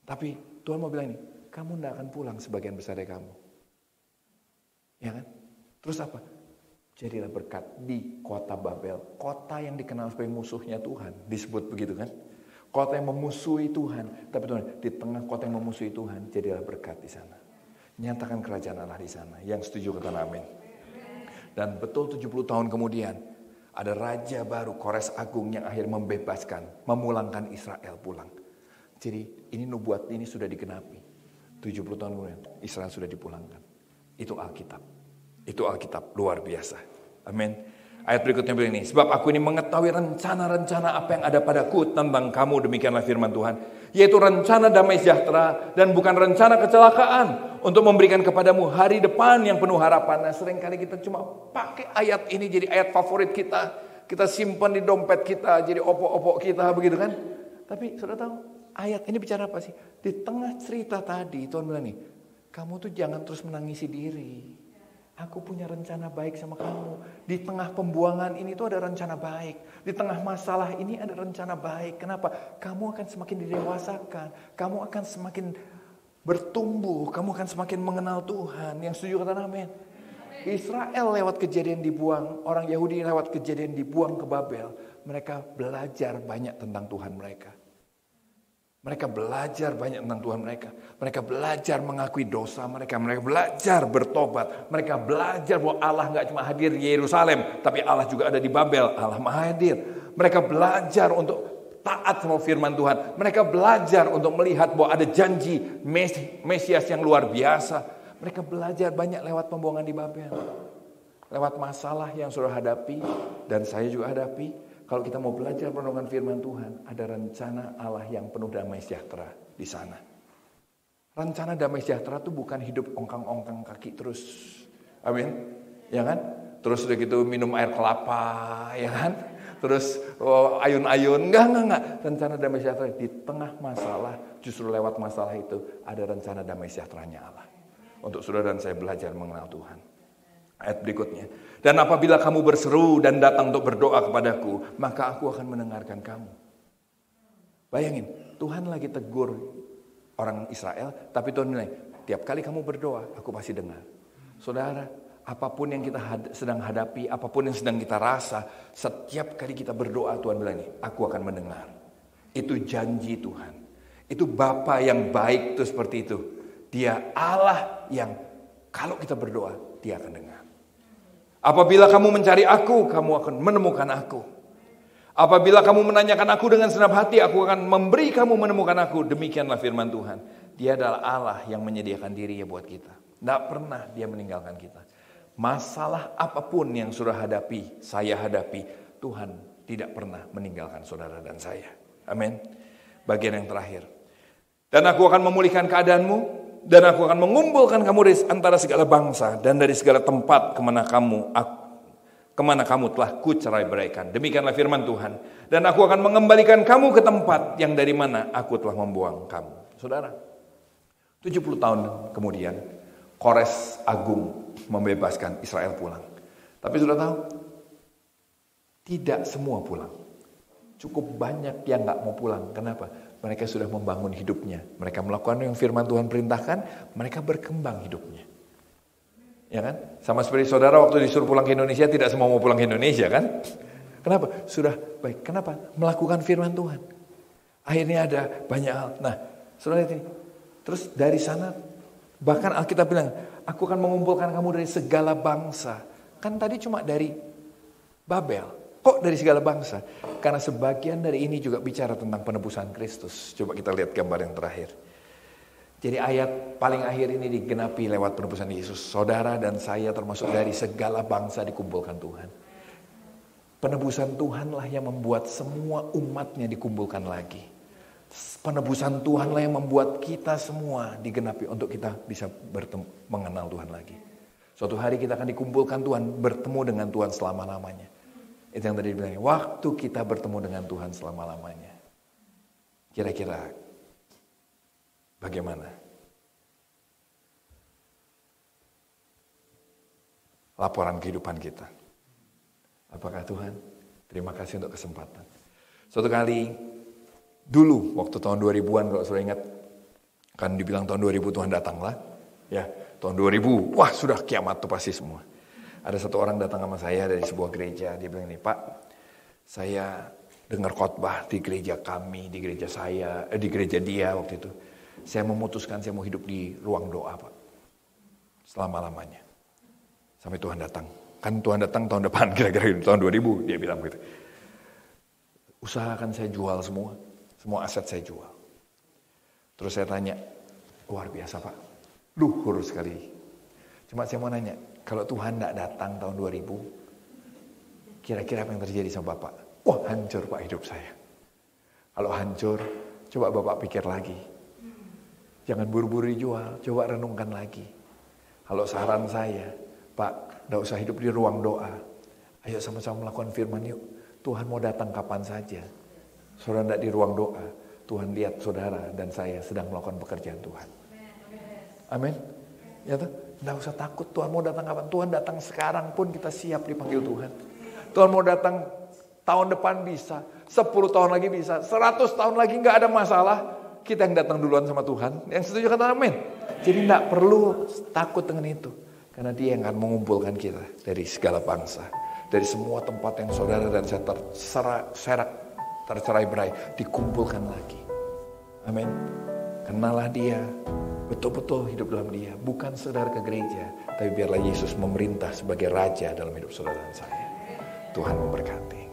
S1: Tapi Tuhan mau bilang ini, kamu tidak akan pulang sebagian besar dari kamu. Ya kan? Terus apa? Jadilah berkat di kota Babel. Kota yang dikenal sebagai musuhnya Tuhan. Disebut begitu kan? Kota yang memusuhi Tuhan. Tapi Tuhan, di tengah kota yang memusuhi Tuhan, jadilah berkat di sana. Nyatakan kerajaan Allah di sana. Yang setuju kata amin. Dan betul 70 tahun kemudian, ada raja baru, Kores Agung yang akhirnya membebaskan, memulangkan Israel pulang. Jadi ini nubuat ini sudah digenapi. 70 tahun kemudian, Israel sudah dipulangkan. Itu Alkitab. Itu Alkitab, luar biasa. Amin. Ayat berikutnya bilang ini, sebab aku ini mengetahui rencana-rencana apa yang ada padaku tentang kamu, demikianlah firman Tuhan. Yaitu rencana damai sejahtera dan bukan rencana kecelakaan, untuk memberikan kepadamu hari depan yang penuh harapan. Nah, seringkali kita cuma pakai ayat ini jadi ayat favorit kita. Kita simpan di dompet kita, jadi opok-opok kita, begitu kan. Tapi sudah tahu, ayat ini bicara apa sih? Di tengah cerita tadi, Tuhan bilang nih, kamu tuh jangan terus menangisi diri. Aku punya rencana baik sama kamu. Di tengah pembuangan ini tuh ada rencana baik. Di tengah masalah ini ada rencana baik. Kenapa? Kamu akan semakin didewasakan. Kamu akan semakin bertumbuh. Kamu akan semakin mengenal Tuhan. Yang setuju kata amin. Israel lewat kejadian dibuang. Orang Yahudi lewat kejadian dibuang ke Babel. Mereka belajar banyak tentang Tuhan mereka. Mereka belajar banyak tentang Tuhan mereka. Mereka belajar mengakui dosa mereka. Mereka belajar bertobat. Mereka belajar bahwa Allah gak cuma hadir di Yerusalem, tapi Allah juga ada di Babel. Allah maha hadir. Mereka belajar untuk taat sama firman Tuhan. Mereka belajar untuk melihat bahwa ada janji Mesias yang luar biasa. Mereka belajar banyak lewat pembuangan di Babel. Lewat masalah yang sudah hadapi, dan saya juga hadapi. Kalau kita mau belajar perenungan firman Tuhan, ada rencana Allah yang penuh damai sejahtera di sana. Rencana damai sejahtera itu bukan hidup ongkang-ongkang kaki terus. Amin. Ya kan? Terus udah gitu minum air kelapa, ya kan? Terus ayun-ayun. Enggak. Rencana damai sejahtera di tengah masalah, justru lewat masalah itu ada rencana damai sejahteranya Allah. Untuk saudara dan saya belajar mengenal Tuhan. Ayat berikutnya. Dan apabila kamu berseru dan datang untuk berdoa kepadaku, maka aku akan mendengarkan kamu. Bayangin, Tuhan lagi tegur orang Israel, tapi Tuhan bilang, tiap kali kamu berdoa, aku pasti dengar. Saudara, apapun yang kita sedang hadapi, apapun yang sedang kita rasa, setiap kali kita berdoa, Tuhan bilang, aku akan mendengar. Itu janji Tuhan. Itu Bapa yang baik itu seperti itu. Dia Allah yang kalau kita berdoa, Dia akan dengar. Apabila kamu mencari aku, kamu akan menemukan aku. Apabila kamu menanyakan aku dengan senang hati, aku akan memberi kamu menemukan aku. Demikianlah firman Tuhan. Dia adalah Allah yang menyediakan dirinya buat kita. Tidak pernah Dia meninggalkan kita. Masalah apapun yang sudah hadapi, saya hadapi, Tuhan tidak pernah meninggalkan saudara dan saya. Amin. Bagian yang terakhir. Dan aku akan memulihkan keadaanmu. Dan aku akan mengumpulkan kamu dari antara segala bangsa dan dari segala tempat kemana kamu telah kucerai-beraikan. Demikianlah firman Tuhan. Dan aku akan mengembalikan kamu ke tempat yang dari mana aku telah membuang kamu. Saudara, 70 tahun kemudian Kores Agung membebaskan Israel pulang. Tapi sudah tahu, tidak semua pulang. Cukup banyak yang gak mau pulang. Kenapa? Mereka sudah membangun hidupnya. Mereka melakukan yang firman Tuhan perintahkan. Mereka berkembang hidupnya. Ya kan? Sama seperti saudara waktu disuruh pulang ke Indonesia. Tidak semua mau pulang ke Indonesia kan? Kenapa? Sudah baik. Kenapa? Melakukan firman Tuhan. Akhirnya ada banyak hal. Nah, saudara lihat ini. Terus dari sana. Bahkan Alkitab bilang. Aku akan mengumpulkan kamu dari segala bangsa. Kan tadi cuma dari Babel. Kok dari segala bangsa? Karena sebagian dari ini juga bicara tentang penebusan Kristus. Coba kita lihat gambar yang terakhir. Jadi ayat paling akhir ini digenapi lewat penebusan Yesus. Saudara dan saya termasuk dari segala bangsa dikumpulkan Tuhan. Penebusan Tuhanlah yang membuat semua umatnya dikumpulkan lagi. Penebusan Tuhanlah yang membuat kita semua digenapi untuk kita bisa mengenal Tuhan lagi. Suatu hari kita akan dikumpulkan Tuhan, bertemu dengan Tuhan selama-lamanya. Itu yang tadi dibilang, waktu kita bertemu dengan Tuhan selama-lamanya. Kira-kira bagaimana? Laporan kehidupan kita. Apakah Tuhan? Terima kasih untuk kesempatan. Suatu kali, dulu waktu tahun 2000-an kalau sudah ingat, kan dibilang tahun 2000 Tuhan datanglah. Ya, tahun 2000, wah sudah kiamat tuh pasti semua. Ada satu orang datang sama saya dari sebuah gereja. Dia bilang ini, Pak, saya dengar khotbah di gereja kami, di gereja saya, di gereja dia waktu itu. Saya memutuskan saya mau hidup di ruang doa, Pak. Selama-lamanya. Sampai Tuhan datang. Kan Tuhan datang tahun depan, kira-kira tahun 2000, dia bilang begitu. Usahakan saya jual semua. Semua aset saya jual. Terus saya tanya, luar biasa Pak. Luhur sekali. Cuma saya mau nanya, kalau Tuhan tidak datang tahun 2000, kira-kira apa yang terjadi sama Bapak? Wah, hancur Pak hidup saya. Kalau hancur, coba Bapak pikir lagi. Jangan buru-buru dijual, coba renungkan lagi. Kalau saran saya, Pak, tidak usah hidup di ruang doa. Ayo sama-sama melakukan firman yuk. Tuhan mau datang kapan saja. Saudara tidak di ruang doa, Tuhan lihat saudara dan saya sedang melakukan pekerjaan Tuhan. Amin. Ya tuh, tidak usah takut Tuhan mau datang kapan. Tuhan datang sekarang pun kita siap dipanggil Tuhan. Tuhan mau datang tahun depan bisa, 10 tahun lagi bisa, 100 tahun lagi nggak ada masalah. Kita yang datang duluan sama Tuhan. Yang setuju kata amin. Jadi tidak perlu takut dengan itu. Karena Dia yang akan mengumpulkan kita dari segala bangsa. Dari semua tempat yang saudara dan saya tercerai-berai. Dikumpulkan lagi. Amin. Kenalah Dia. Betul-betul hidup dalam Dia. Bukan sekedar ke gereja. Tapi biarlah Yesus memerintah sebagai Raja dalam hidup saudara dan saya. Tuhan memberkati.